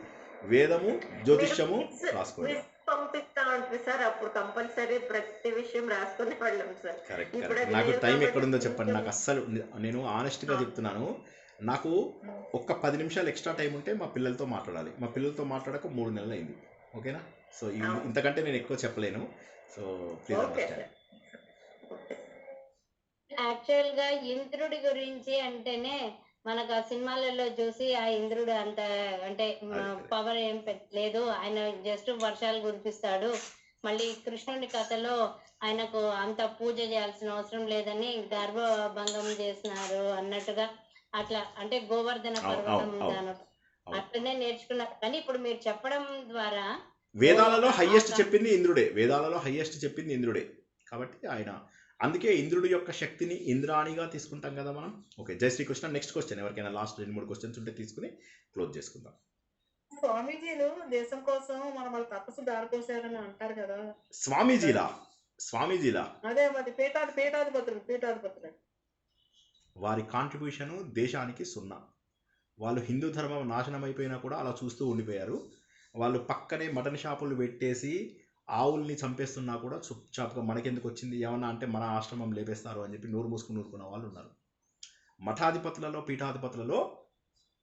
వేదము జ్యోతిష్యము రాసుకోండి. పంపిస్తా ఉంటుంది సార్, అప్పుడు కంపల్సరీ ప్రతి విషయం రాసుకునే వాళ్ళం సార్. కరెక్ట్. నాకు టైం ఎక్కడుందో చెప్పండి. నాకు అస్సలు, నేను ఆనెస్ట్గా చెప్తున్నాను, నాకు ఒక్క 10 నిమిషాలు ఎక్స్ట్రా టైం ఉంటే మా పిల్లలతో మాట్లాడాలి. మా పిల్లలతో మాట్లాడక 3 నెలలు అయింది. ఓకేనా? సో ఇంతకంటే నేను ఎక్కువ చెప్పలేను. So please understand. యాక్చువల్గా ఇంద్రుడి గురించి అంటేనే మనకు ఆ సినిమాలలో చూసి ఆ ఇంద్రుడు అంత అంటే పవర్ ఏం లేదు, ఆయన జస్ట్ వర్షాలు కురిపిస్తాడు. మళ్ళీ కృష్ణుడి కథలో ఆయనకు అంత పూజ చేయాల్సిన అవసరం లేదని గర్భభంగం చేసినారు అన్నట్టుగా అట్లా, అంటే గోవర్ధన పర్వతం దాని అట్లనే నేర్చుకున్నారు. కానీ ఇప్పుడు మీరు చెప్పడం ద్వారా వేదాలలో హైయెస్ట్ చెప్పింది ఇంద్రుడే. కాబట్టి ఆయన, అందుకే ఇంద్రుడి యొక్క శక్తిని ఇంద్రాణిగా తీసుకుంటాం కదా మనం. ఓకే, జై శ్రీకృష్ణ. నెక్స్ట్ క్వశ్చన్, ఎవరికైనా లాస్ట్ 2-3 క్వశ్చన్స్ ఉంటే తీసుకుని క్లోజ్ చేసుకుందాం. స్వామీజీలు దేశం కోసం మన తపస్సు దారిపోసారని అంటారు కదా. స్వామీజీలా అదే మరి పీఠాధిపతులు వారి కాంట్రిబ్యూషన్ దేశానికి 0. వాళ్ళు హిందూ ధర్మం నాశనం అయిపోయినా కూడా అలా చూస్తూ ఉండిపోయారు. వాళ్ళు పక్కనే మటన్ షాపులు పెట్టేసి ఆవుల్ని చంపేస్తున్నా కూడా చుప్చాప్గా మనకెందుకు వచ్చింది ఏమన్నా అంటే మన ఆశ్రమం లేపేస్తారు అని చెప్పి నోరు మూసుకుని ఊరుకున్న వాళ్ళు ఉన్నారు. మఠాధిపతులలో పీఠాధిపతులలో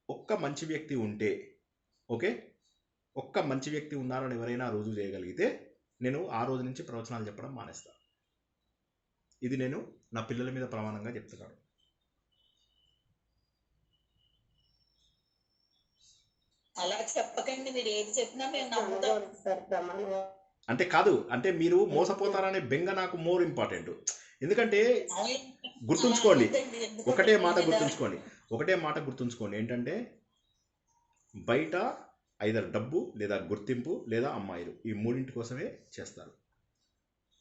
ఒక్క మంచి వ్యక్తి ఉంటే, ఓకే, ఒక్క మంచి వ్యక్తి ఉన్నారని ఎవరైనా రుజువు చేయగలిగితే నేను ఆ రోజు నుంచి ప్రవచనాలు చెప్పడం మానేస్తా. ఇది నేను నా పిల్లల మీద ప్రమాణంగా చెప్తున్నాను. అలా చెప్పకండి, మీరు ఏది చెప్పినా మేము నమ్ముతాం. అంటే కాదు, అంటే మీరు మోసపోతారనే బెంగ నాకు మోర్ ఇంపార్టెంట్. ఎందుకంటే గుర్తుంచుకోండి, ఒకటే మాట గుర్తుంచుకోండి ఏంటంటే బయట ఐదర్ డబ్బు లేదా గుర్తింపు లేదా అమ్మాయిలు, ఈ 3 కోసమే చేస్తారు.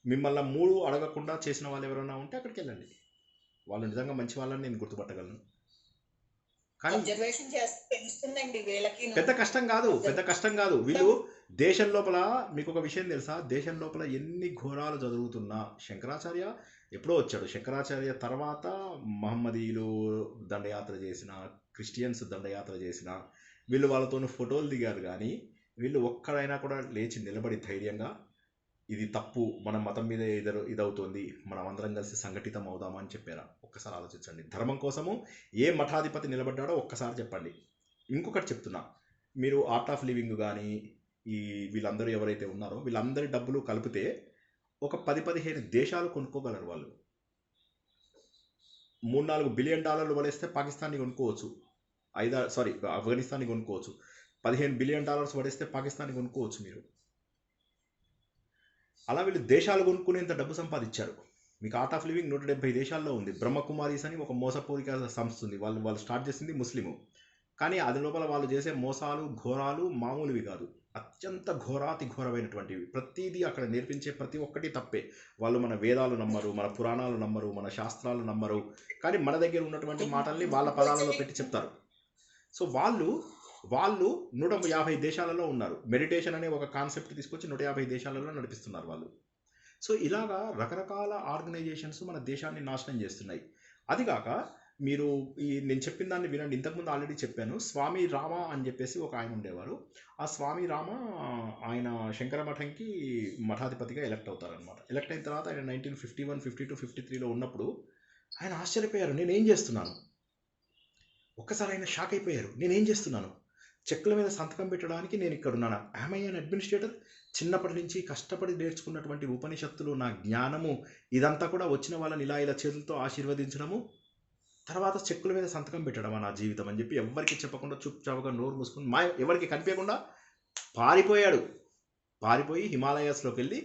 మిమ్మల్ని 3 అడగకుండా చేసిన వాళ్ళు ఎవరైనా ఉంటే అక్కడికి వెళ్ళండి. వాళ్ళు నిజంగా మంచి వాళ్ళని నేను గుర్తుపట్టగలను. కానీ పెద్ద కష్టం కాదు. వీళ్ళు దేశం లోపల, మీకు ఒక విషయం తెలుసా, దేశం లోపల ఎన్ని ఘోరాలు జరుగుతున్నా, శంకరాచార్య ఎప్పుడో వచ్చాడు. శంకరాచార్య తర్వాత మహమ్మదీయులు దండయాత్ర చేసిన, క్రిస్టియన్స్ దండయాత్ర చేసిన, వీళ్ళు వాళ్ళతో ఫోటోలు దిగారు. కానీ వీళ్ళు ఒక్కడైనా కూడా లేచి నిలబడి ధైర్యంగా ఇది తప్పు, మన మతం మీద ఇదవుతుంది, మనం అందరం కలిసి సంఘటితం అవుదామా అని చెప్పారా? ఒక్కసారి ఆలోచించండి. ధర్మం కోసము ఏ మఠాధిపతి నిలబడ్డాడో ఒక్కసారి చెప్పండి. ఇంకొకటి చెప్తున్నా, మీరు ఆర్ట్ ఆఫ్ లివింగ్ కానీ వీళ్ళందరూ ఎవరైతే ఉన్నారో వీళ్ళందరి డబ్బులు కలిపితే ఒక 10-15 దేశాలు కొనుక్కోగలరు వాళ్ళు. $3-4 బిలియన్ పడేస్తే పాకిస్తాన్ని కొనుక్కోవచ్చు, ఆఫ్ఘనిస్తాన్ని కొనుక్కోవచ్చు. $15 బిలియన్ పడేస్తే పాకిస్తాన్ని కొనుక్కోవచ్చు మీరు. అలా వీళ్ళు దేశాలు కొనుక్కునేంత డబ్బు సంపాదించారు. మీకు ఆర్ట్ ఆఫ్ లివింగ్ 170 దేశాల్లో ఉంది. బ్రహ్మకుమారీస్ అని ఒక మోసపూరిక సంస్థ ఉంది. వాళ్ళు స్టార్ట్ చేసింది ముస్లిము. కానీ అది లోపల వాళ్ళు చేసే మోసాలు ఘోరాలు మామూలువి కాదు, అత్యంత ఘోరాతి ఘోరమైనటువంటివి. ప్రతిదీ అక్కడ నేర్పించే ప్రతి ఒక్కటి తప్పే. వాళ్ళు మన వేదాలు నమ్మరు, మన పురాణాలు నమ్మరు, మన శాస్త్రాలు నమ్మరు. కానీ మన దగ్గర ఉన్నటువంటి మాటల్ని వాళ్ళ పదాలలో పెట్టి చెప్తారు. సో వాళ్ళు 150 దేశాలలో ఉన్నారు. మెడిటేషన్ అనే ఒక కాన్సెప్ట్ తీసుకొచ్చి 150 దేశాలలో నడిపిస్తున్నారు వాళ్ళు. సో ఇలాగా రకరకాల ఆర్గనైజేషన్స్ మన దేశాన్ని నాశనం చేస్తున్నాయి. అది కాక మీరు నేను చెప్పిన దాన్ని వినండి. ఇంతకుముందు ఆల్రెడీ చెప్పాను. స్వామి రామ అని చెప్పేసి ఒక ఆయన ఉండేవారు. ఆ స్వామి రామ ఆయన శంకర మఠంకి మఠాధిపతిగా ఎలక్ట్ అవుతారనమాట. ఎలక్ట్ అయిన తర్వాత ఆయన 1951, 52, 53లో ఉన్నప్పుడు ఆయన ఆశ్చర్యపోయారు, నేనేం చేస్తున్నాను. ఒక్కసారి ఆయన షాక్ అయిపోయారు, నేనేం చేస్తున్నాను. చెక్కుల మీద సంతకం పెట్టడానికి నేను ఇక్కడ ఉన్నాను. I an administrator? చిన్నప్పటి నుంచి కష్టపడి నేర్చుకున్నటువంటి ఉపనిషత్తులు, నా జ్ఞానము, ఇదంతా కూడా వచ్చిన వాళ్ళని ఇలా ఇలా చేతులతో ఆశీర్వదించడము, తర్వాత చెక్కుల మీద సంతకం పెట్టడమా నా జీవితం అని చెప్పి ఎవరికి చెప్పకుండా చుప్చాపుగా నోరు మూసుకుని ఎవరికి కనిపించకుండా పారిపోయాడు. పారిపోయి హిమాలయాస్లోకి వెళ్ళి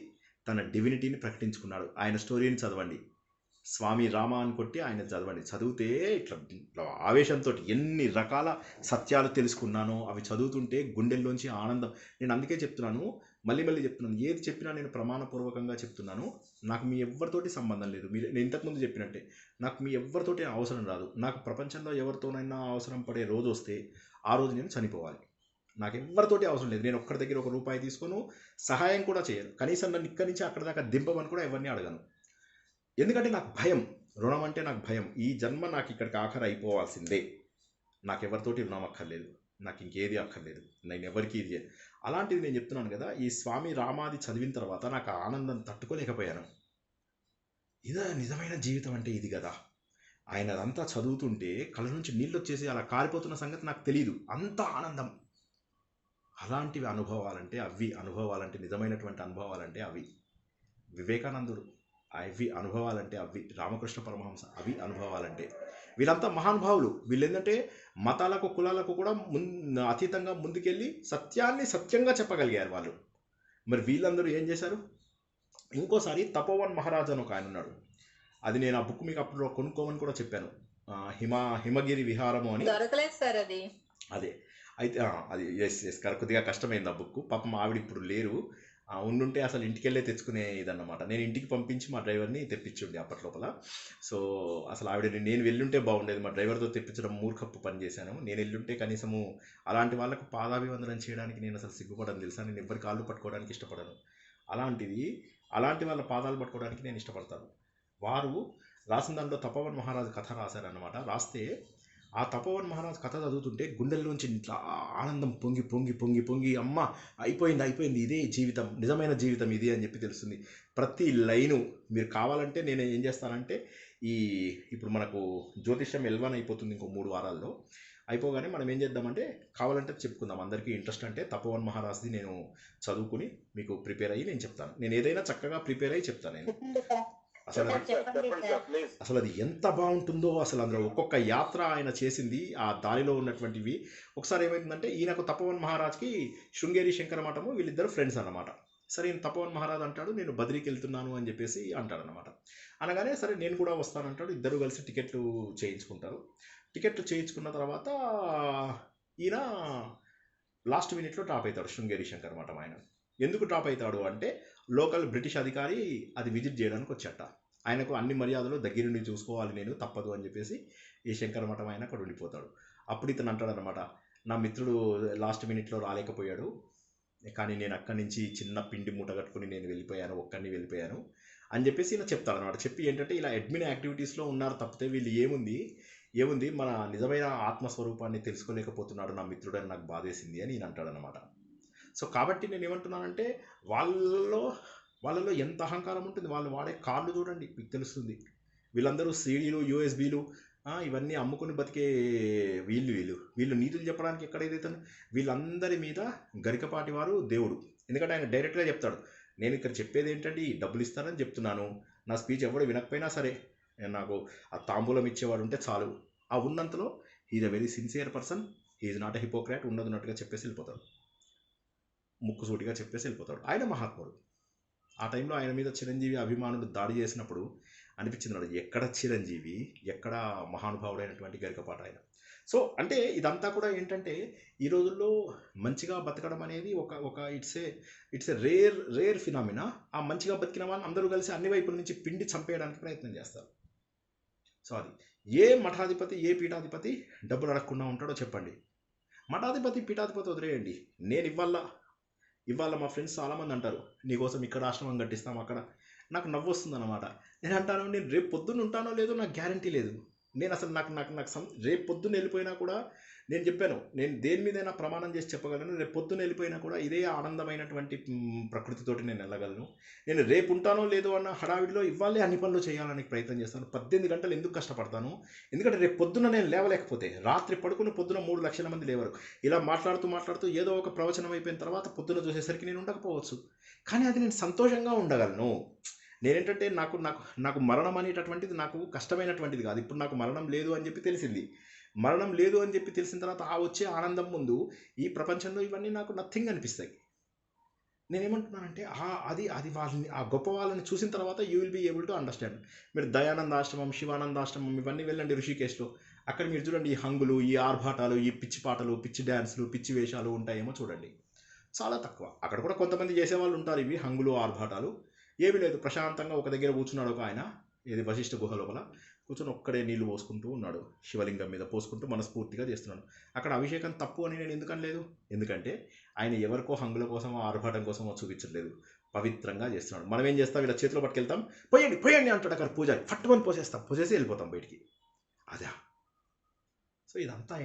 తన డివినిటీని ప్రకటించుకున్నాడు. ఆయన స్టోరీని చదవండి, స్వామి రామ అని కొట్టి ఆయన చదవండి. చదివితే ఇట్లా ఆవేశంతో ఎన్ని రకాల సత్యాలు తెలుసుకున్నానో అవి చదువుతుంటే గుండెల్లోంచి ఆనందం. నేను అందుకే చెప్తున్నాను, మళ్ళీ చెప్తున్నాను, ఏది చెప్పినా నేను ప్రమాణపూర్వకంగా చెప్తున్నాను. నాకు మీ ఎవరితోటి సంబంధం లేదు. నేను ఇంతకుముందు చెప్పినట్టే, నాకు మీ ఎవరితోటి అవసరం రాదు. నాకు ప్రపంచంలో ఎవరితోనైనా అవసరం పడే రోజు వస్తే ఆ రోజు నేను చనిపోవాలి. నాకు ఎవరితోటి అవసరం లేదు. నేను ఒక్కడి దగ్గర ₹1 తీసుకోను, సహాయం కూడా చేయను. కనీసం నన్ను ఇక్కడి నుంచి అక్కడి దాకా దింపమని కూడా ఎవరిని అడగను. ఎందుకంటే నాకు భయం, రుణం అంటే నాకు భయం. ఈ జన్మ నాకు ఇక్కడికి ఆఖరి అయిపోవాల్సిందే. నాకు ఎవరితోటి రుణం అక్కర్లేదు, నాకు ఇంకేది అక్కర్లేదు, నేను ఎవరికి ఇది. అలాంటిది నేను చెప్తున్నాను కదా, ఈ స్వామి రామాది చదివిన తర్వాత నాకు ఆ ఆనందం తట్టుకోలేకపోయాను. ఇదే నిజమైన జీవితం అంటే ఇది కదా. ఆయన అదంతా చదువుతుంటే కళ్ళ నుంచి నీళ్ళు వచ్చేసి అలా కారిపోతున్న సంగతి నాకు తెలియదు, అంత ఆనందం. అలాంటివి అనుభవాలంటే అవి, అనుభవాలంటే నిజమైనటువంటి అనుభవాలంటే అవి. వివేకానందుడు అవి అనుభవాలంటే అవి, రామకృష్ణ పరమహంస అవి అనుభవాలంటే. వీళ్ళంతా మహానుభావులు. వీళ్ళు ఏంటంటే మతాలకు కులాలకు కూడా అతీతంగా ముందుకెళ్ళి సత్యాన్ని సత్యంగా చెప్పగలిగారు వాళ్ళు. మరి వీళ్ళందరూ ఏం చేశారు? ఇంకోసారి తపోవన్ మహారాజ్ అని ఒక ఆయన ఉన్నాడు. అది నేను ఆ బుక్ మీకు అప్పుడు కొనుక్కోమని కూడా చెప్పాను, హిమగిరి విహారము అని. దొరకలేదు సార్ అది. అదే అయితే అది ఎస్ కొద్దిగా కష్టమైంది ఆ బుక్. పాపం ఆవిడ ఇప్పుడు లేరు, ఉండుంటే అసలు ఇంటికెళ్ళే తెచ్చుకునే ఇదన్నమాట. నేను ఇంటికి పంపించి మా డ్రైవర్ని తెప్పించుండే అప్పట్లోపల. సో అసలు ఆవిడ నేను వెళ్ళుంటే బాగుండేది, మా డ్రైవర్తో తెప్పించడం మూర్ఖపు పని చేశాను. నేను వెళ్ళుంటే కనీసము అలాంటి వాళ్ళకు పాదాభివందనం చేయడానికి నేను అసలు సిగ్గుపడను తెలుసా. నేను ఎవరి కాళ్ళు పట్టుకోవడానికి ఇష్టపడను. అలాంటి వాళ్ళ పాదాలు పట్టుకోవడానికి నేను ఇష్టపడతాను. వారు రాసిన దాంట్లో తపోవన్ మహారాజు కథ రాశారన్నమాట. రాస్తే ఆ తపోవన్ మహారాజ్ కథ చదువుతుంటే గుండెల్లోంచి ఇట్లా ఆనందం పొంగి పొంగి పొంగి పొంగి అమ్మ అయిపోయింది, ఇదే జీవితం, నిజమైన జీవితం ఇది అని చెప్పి తెలుస్తుంది. ప్రతి లైను మీరు కావాలంటే నేను ఏం చేస్తానంటే, ఇప్పుడు మనకు జ్యోతిష్యం L1 అయిపోతుంది ఇంకో 3 వారాల్లో. అయిపోగానే మనం ఏం చేద్దామంటే, కావాలంటే చెప్పుకుందాం. అందరికీ ఇంట్రెస్ట్ అంటే తపోవన్ మహారాజ్ది నేను చదువుకుని మీకు ప్రిపేర్ అయ్యి నేను చెప్తాను. నేను ఏదైనా చక్కగా ప్రిపేర్ అయ్యి చెప్తాను. నేను అసలు అది ఎంత బాగుంటుందో, అసలు అందులో ఒక్కొక్క యాత్ర ఆయన చేసింది, ఆ దారిలో ఉన్నటువంటివి. ఒకసారి ఏమైందంటే, ఈయనకు తపోవన్ మహారాజ్కి శృంగేరి శంకర మఠము వీళ్ళిద్దరు ఫ్రెండ్స్ అన్నమాట. సరే ఈయన తపోవన్ మహారాజ్ అంటాడు, నేను బద్రీకి వెళ్తున్నాను అని చెప్పేసి అంటాడనమాట. అనగానే సరే నేను కూడా వస్తానంటాడు. ఇద్దరు కలిసి టికెట్లు చేయించుకుంటారు. టికెట్లు చేయించుకున్న తర్వాత ఈయన లాస్ట్ మినిట్లో డ్రాప్ అవుతాడు శృంగేరి శంకర మఠం. ఆయన ఎందుకు డ్రాప్ అవుతాడు అంటే, లోకల్ బ్రిటిష్ అధికారి అది విజిట్ చేయడానికి వచ్చాట. ఆయనకు అన్ని మర్యాదలు దగ్గర నుండి చూసుకోవాలి, నేను తప్పదు అని చెప్పేసి ఈ శంకర మఠం ఆయన అక్కడ ఉండిపోతాడు. అప్పుడు ఇతను అంటాడు అనమాట, నా మిత్రుడు లాస్ట్ మినిట్లో రాలేకపోయాడు, కానీ నేను అక్కడి నుంచి చిన్న పిండి మూట కట్టుకుని నేను ఒక్కడిని వెళ్ళిపోయాను అని చెప్పేసి ఇలా చెప్తాడు అనమాట. చెప్పి ఏంటంటే, ఇలా అడ్మిన్ యాక్టివిటీస్లో ఉన్నారు తప్పితే వీళ్ళు ఏముంది మన నిజమైన ఆత్మస్వరూపాన్ని తెలుసుకోలేకపోతున్నాడు నా మిత్రుడు అని నాకు బాధేసింది అని ఈయన అంటాడనమాట. సో కాబట్టి నేను ఏమంటున్నానంటే, వాళ్ళలో ఎంత అహంకారం ఉంటుంది. వాళ్ళు వాడే కార్లు చూడండి, మీకు తెలుస్తుంది. వీళ్ళందరూ సీడీలు, యూఎస్బీలు ఇవన్నీ అమ్ముకుని బతికే వీళ్ళు నీతులు చెప్పడానికి ఎక్కడైతే వీళ్ళందరి మీద గరికపాటి వారు దేవుడు. ఎందుకంటే ఆయన డైరెక్ట్గా చెప్తాడు, నేను ఇక్కడ చెప్పేది ఏంటంటే ఈ డబ్బులు ఇస్తానని చెప్తున్నాను, నా స్పీచ్ ఎవడు వినకపోయినా సరే నాకు ఆ తాంబూలం ఇచ్చేవాడు ఉంటే చాలు, ఆ ఉన్నంతలో is a very sincere person, is not a hypocrite, ఉన్నట్టుగా చెప్పేసి వెళ్ళిపోతాడు, ముక్కుసూటిగా చెప్పేసి వెళ్ళిపోతాడు. ఆయన మహాత్ముడు. ఆ టైంలో ఆయన మీద చిరంజీవి అభిమానులు దాడి చేసినప్పుడు అనిపించింది నాడు, ఎక్కడ చిరంజీవి, ఎక్కడ మహానుభావుడైనటువంటి గరికపాటి ఆయన. సో అంటే ఇదంతా కూడా ఏంటంటే, ఈ రోజుల్లో మంచిగా బతకడం అనేది ఒక ఇట్స్ ఏ రేర్ ఫినామినా. ఆ మంచిగా బతికిన వాళ్ళు అందరూ కలిసి అన్ని వైపుల నుంచి పిండి చంపేయడానికి ప్రయత్నం చేస్తారు. సో అది ఏ మఠాధిపతి, ఏ పీఠాధిపతి డబ్బులు అడగకుండా ఉంటాడో చెప్పండి. మఠాధిపతి, పీఠాధిపతి వదిలేయండి. నేను ఇవాళ మా ఫ్రెండ్స్ చాలామంది అంటారు, నీకోసం ఇక్కడ ఆశ్రమం కట్టిస్తాం అక్కడ. నాకు నవ్వు వస్తుంది అనమాట. నేను అంటాను, నేను రేపు పొద్దున్న ఉంటానో లేదో నాకు గ్యారంటీ లేదు. నేను అసలు రేపు పొద్దున్న వెళ్ళిపోయినా కూడా నేను చెప్పాను, నేను దేని మీదైనా ప్రమాణం చేసి చెప్పగలను, రేపు పొద్దున్న వెళ్ళిపోయినా కూడా ఇదే ఆనందమైనటువంటి ప్రకృతితోటి నేను వెళ్ళగలను. నేను రేపు ఉంటానో లేదో అన్న హడావిడిలో ఇవ్వాలే అన్ని పనులు చేయాలని ప్రయత్నం చేస్తాను. 18 గంటలు ఎందుకు కష్టపడతాను? ఎందుకంటే రేపు పొద్దున్న నేను లేవలేకపోతే, రాత్రి పడుకుని పొద్దున 3 లక్షల మంది లేవరు. ఇలా మాట్లాడుతూ ఏదో ఒక ప్రవచనం అయిపోయిన తర్వాత పొద్దున చూసేసరికి నేను ఉండకపోవచ్చు, కానీ అది నేను సంతోషంగా ఉండగలను. నేనేంటంటే నాకు నాకు నాకు మరణం అనేటటువంటిది నాకు కష్టమైనటువంటిది కాదు. ఇప్పుడు నాకు మరణం లేదు అని చెప్పి తెలిసింది. మరణం లేదు అని చెప్పి తెలిసిన తర్వాత ఆ వచ్చే ఆనందం ముందు ఈ ప్రపంచంలో ఇవన్నీ నాకు నథింగ్ అనిపిస్తాయి. నేనేమంటున్నానంటే అది వాళ్ళని, ఆ గొప్ప వాళ్ళని చూసిన తర్వాత you will be able to understand. మీరు దయానంద ఆశ్రమం, శివానంద ఆశ్రమం ఇవన్నీ వెళ్ళండి ఋషికేశ్లో. అక్కడ మీరు చూడండి, ఈ హంగులు, ఈ ఆర్భాటాలు, ఈ పిచ్చి పాటలు, పిచ్చి డ్యాన్సులు, పిచ్చి వేషాలు ఉంటాయేమో చూడండి. చాలా తక్కువ. అక్కడ కూడా కొంతమంది చేసేవాళ్ళు ఉంటారు ఇవి హంగులు, ఆర్భాటాలు. ఏమీ లేదు, ప్రశాంతంగా ఒక దగ్గర కూర్చున్నాడు ఒక ఆయన, ఇది వశిష్ఠ గుహ లోపల కూర్చొని ఒక్కడే నీళ్లు పోసుకుంటూ ఉన్నాడు, శివలింగం మీద పోసుకుంటూ మనస్ఫూర్తిగా చేస్తున్నాడు. అక్కడ అభిషేకం తప్పు అని నేను ఎందుకని లేదు? ఎందుకంటే ఆయన ఎవరికో హంగుల కోసమో ఆర్భాటం కోసమో చూపించట్లేదు, పవిత్రంగా చేస్తున్నాడు. మనం ఏం చేస్తాం, ఇలా చేతిలో పట్టుకెళ్తాం, పోయండి అంటాడు అక్కడ పూజారి, పట్టుకొని పోసేసి వెళ్ళిపోతాం బయటికి. అదా. సో ఇదంతా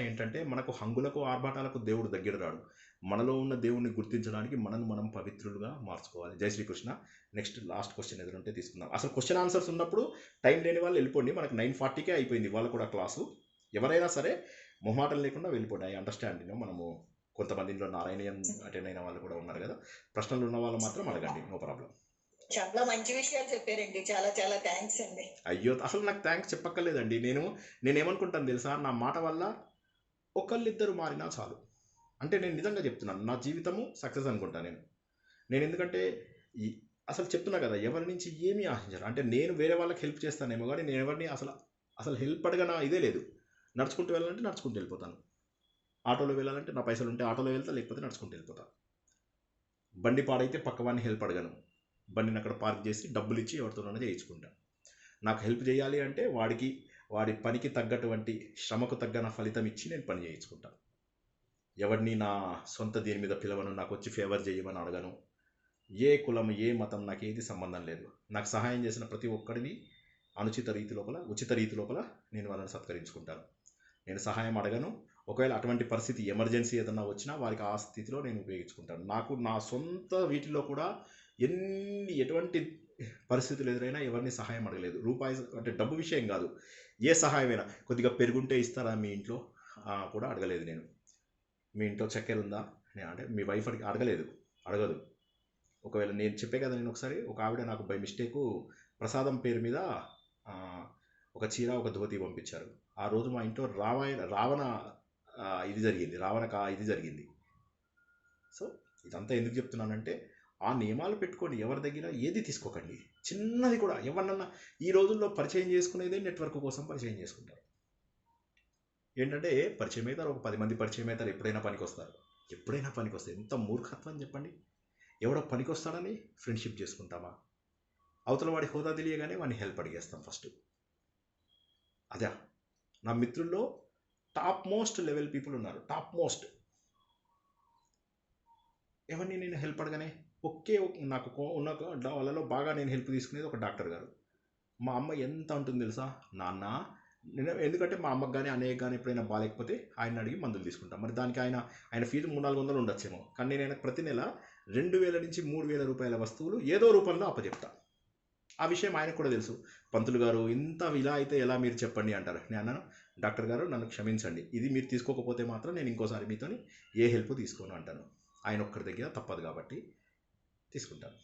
ఏంటంటే మనకు హంగులకు ఆర్భాటాలకు దేవుడు దగ్గర రాడు. మనలో ఉన్న దేవుణ్ణి గుర్తించడానికి మనం పవిత్రులుగా మార్చుకోవాలి. జై శ్రీకృష్ణ. నెక్స్ట్ లాస్ట్ క్వశ్చన్ ఎదురుంటే తీసుకుందాం. అసలు క్వశ్చన్ ఆన్సర్స్ ఉన్నప్పుడు టైం లేని వాళ్ళు వెళ్ళిపోండి. మనకు 9:40కే అయిపోయింది వాళ్ళు కూడా క్లాసు. ఎవరైనా సరే మొహమాటం లేకుండా వెళ్ళిపోండి. I understand. మనము కొంతమందిలో నారాయణీయం అటెండ్ అయిన వాళ్ళు కూడా ఉన్నారు కదా, ప్రశ్నలు ఉన్న వాళ్ళు మాత్రం అడగండి, నో ప్రాబ్లం. చాలా మంచి విషయాలు చెప్పారండి, చాలా చాలా థ్యాంక్స్ అండి. అయ్యో, అసలు నాకు థ్యాంక్స్ చెప్పక్కర్లేదండి. నేనేమనుకుంటాను తెలుసా, నా మాట వల్ల ఒకళ్ళిద్దరు మారినా చాలు. అంటే నేను నిజంగా చెప్తున్నాను, నా జీవితము సక్సెస్ అనుకుంటా నేను ఎందుకంటే అసలు చెప్తున్నా కదా, ఎవరి నుంచి ఏమీ ఆశించాను. అంటే నేను వేరే వాళ్ళకి హెల్ప్ చేస్తానేమో కానీ నేను ఎవరిని అసలు హెల్ప్ అడగనా ఇదే లేదు. నడుచుకుంటూ వెళ్ళాలంటే నడుచుకుంటూ వెళ్ళిపోతాను, ఆటోలో వెళ్ళాలంటే నా పైసలు ఉంటే ఆటోలో వెళ్తా, లేకపోతే నడుచుకుంటూ వెళ్ళిపోతాను. బండి పాడైతే పక్కవాడిని హెల్ప్ అడగను, బండిని అక్కడ పార్క్ చేసి డబ్బులు ఇచ్చి ఎవరితోనైనా చేయించుకుంటా. నాకు హెల్ప్ చేయాలి అంటే వాడి పనికి తగ్గటువంటి శ్రమకు తగ్గన ఫలితం ఇచ్చి నేను పని చేయించుకుంటాను. ఎవరిని నా సొంత దీని మీద పిలవను, నాకు వచ్చి ఫేవర్ చేయమని అడగను. ఏ కులం, ఏ మతం, నాకు ఏది సంబంధం లేదు. నాకు సహాయం చేసిన ప్రతి ఒక్కడిని ఉచిత రీతి లోపల నేను వాళ్ళని సత్కరించుకుంటాను. నేను సహాయం అడగను. ఒకవేళ అటువంటి పరిస్థితి, ఎమర్జెన్సీ ఏదన్నా వచ్చినా వారికి ఆ స్థితిలో నేను ఉపయోగించుకుంటాను. నాకు నా సొంత వీటిలో కూడా ఎటువంటి పరిస్థితులు ఎదురైనా ఎవరిని సహాయం అడగలేదు. రూపాయి అంటే డబ్బు విషయం కాదు, ఏ సహాయమైనా, కొద్దిగా పెరుగుంటే ఇస్తారా మీ ఇంట్లో కూడా అడగలేదు నేను. మీ ఇంట్లో చక్కెర ఉందా అంటే మీ వైఫ్ అడగదు. ఒకవేళ నేను చెప్పే కదా, నేను ఒకసారి ఒక ఆవిడ నాకు బై మిస్టేకు ప్రసాదం పేరు మీద ఒక చీర, ఒక ధోతి పంపించారు. ఆ రోజు మా ఇంట్లో రావణ ఇది జరిగింది. సో ఇదంతా ఎందుకు చెప్తున్నానంటే, ఆ నియమాలు పెట్టుకోండి. ఎవరి దగ్గర ఏది తీసుకోకండి, చిన్నది కూడా. ఎవరినన్నా ఈ రోజుల్లో పరిచయం చేసుకునేదే నెట్వర్క్ కోసం పరిచయం చేసుకుంటారు. ఏంటంటే పరిచయం అవుతారు, ఒక 10 మంది పరిచయం అవుతారు, ఎప్పుడైనా పనికొస్తే ఎంత మూర్ఖత్వం చెప్పండి. ఎవడో పనికొస్తాడని ఫ్రెండ్షిప్ చేసుకుంటామా? అవతల వాడి హోదా తెలియగానే వాడిని హెల్ప్ అడిగేస్తాం ఫస్ట్. అదే నా మిత్రుల్లో టాప్ మోస్ట్ లెవెల్ పీపుల్ ఉన్నారు. టాప్ మోస్ట్ ఎవరిని నేను హెల్ప్ అడగానే నాకు ఉన్న వాళ్ళలో బాగా నేను హెల్ప్ తీసుకునేది ఒక డాక్టర్ గారు. మా అమ్మ ఎంత ఉంటుంది తెలుసా, నాన్న ఎందుకంటే మా అమ్మకి కానీ అన్నయ్యకి కానీ ఎప్పుడైనా బాగాలేకపోతే ఆయన అడిగి మందులు తీసుకుంటాం. మరి దానికి ఆయన ఫీజు 300-400 ఉండొచ్చేమో, కానీ నేను ప్రతి నెల 2000 నుంచి 3000 రూపాయల వస్తువులు ఏదో రూపంలో అప్పచెప్తా. ఆ విషయం ఆయనకు కూడా తెలుసు. పంతులు గారు ఇంత ఇలా అయితే ఎలా మీరు చెప్పండి అంటారు. నేను అన్నాను, డాక్టర్ గారు నన్ను క్షమించండి, ఇది మీరు తీసుకోకపోతే మాత్రం నేను ఇంకోసారి మీతోని ఏ హెల్ప్ తీసుకోను అంటాను. ఆయన ఒక్కరి దగ్గర తప్పదు కాబట్టి తీసుకుంటాను.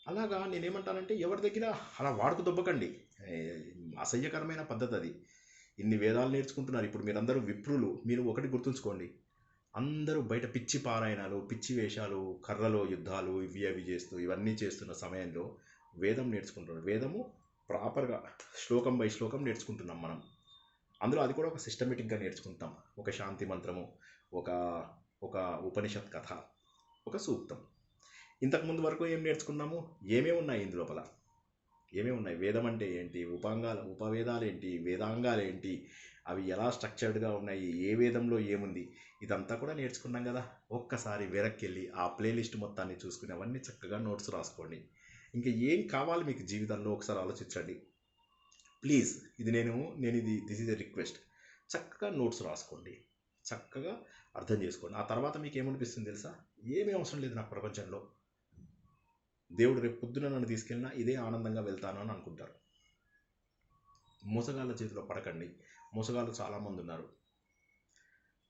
అలాగా నేనేమంటానంటే, ఎవరి దగ్గర అలా వాడుకు దొబ్బకండి, అసహ్యకరమైన పద్ధతి అది. ఇన్ని వేదాలు నేర్చుకుంటున్నారు ఇప్పుడు మీరందరూ విప్రులు. మీరు ఒకటి గుర్తుంచుకోండి, అందరూ బయట పిచ్చి పారాయణాలు, పిచ్చి వేషాలు, కర్రలో యుద్ధాలు, అవి చేస్తూ ఇవన్నీ చేస్తున్న సమయంలో వేదం నేర్చుకుంటున్నారు. వేదము ప్రాపర్గా శ్లోకం బై శ్లోకం నేర్చుకుంటున్నాం మనం. అందులో అది కూడా ఒక సిస్టమేటిక్గా నేర్చుకుంటాం. ఒక శాంతి మంత్రము, ఒక ఉపనిషత్ కథ, ఒక సూక్తం. ఇంతకుముందు వరకు ఏం నేర్చుకున్నాము, ఏమేమి ఉన్నాయి ఇందులోపల, ఏమేమి ఉన్నాయి, వేదం అంటే ఏంటి, ఉపవేదాలు ఏంటి, వేదాంగాలు ఏంటి, అవి ఎలా స్ట్రక్చర్డ్గా ఉన్నాయి, ఏ వేదంలో ఏముంది, ఇదంతా కూడా నేర్చుకున్నాం కదా. ఒక్కసారి వెనక్కి వెళ్ళి ఆ ప్లేలిస్ట్ మొత్తాన్ని చూసుకుని అవన్నీ చక్కగా నోట్స్ రాసుకోండి. ఇంకా ఏం కావాలి మీకు జీవితంలో ఒకసారి ఆలోచించండి. ప్లీజ్ ఇది దిస్ ఈజ్ ఎ రిక్వెస్ట్. చక్కగా నోట్స్ రాసుకోండి, చక్కగా అర్థం చేసుకోండి. ఆ తర్వాత మీకు ఏమనిపిస్తుంది తెలుసా? ఏమీ అవసరం లేదు నాకు ప్రపంచంలో, దేవుడు రేపు పొద్దున నన్ను తీసుకెళ్ళినా ఇదే ఆనందంగా వెళ్తాను అని అనుకుంటారు. మోసగాళ్ళ చేతిలో పడకండి. మోసగాళ్ళు చాలామంది ఉన్నారు,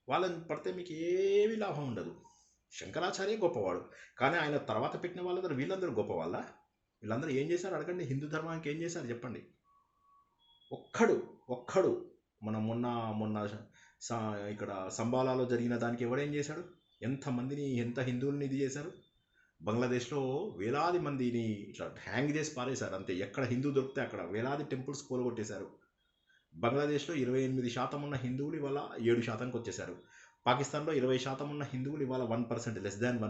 వాళ్ళని పడితే మీకు ఏమీ లాభం ఉండదు. శంకరాచార్య గొప్పవాడు, కానీ ఆయన తర్వాత పెట్టిన వాళ్ళందరూ వీళ్ళందరూ గొప్పవాళ్ళ? వీళ్ళందరూ ఏం చేశారు అడగండి. హిందూ ధర్మానికి ఏం చేశారు చెప్పండి. ఒక్కడు మనం మొన్న ఇక్కడ సంబాలాలో జరిగిన దానికి ఎవడేం చేశాడు? ఎంత హిందువుల్ని ఇది చేశారు? బంగ్లాదేశ్లో వేలాది మందిని ఇట్లా హ్యాంగ్ చేసి పారేశారు అంతే. ఎక్కడ హిందూ దొరికితే అక్కడ వేలాది టెంపుల్స్ కూలగొట్టేశారు. బంగ్లాదేశ్లో 28% ఉన్న హిందువులు ఇవాళ 7%కి వచ్చేశారు. పాకిస్తాన్లో 20% ఉన్న హిందువులు ఇవాళ 1%, లెస్ దాన్ 1%.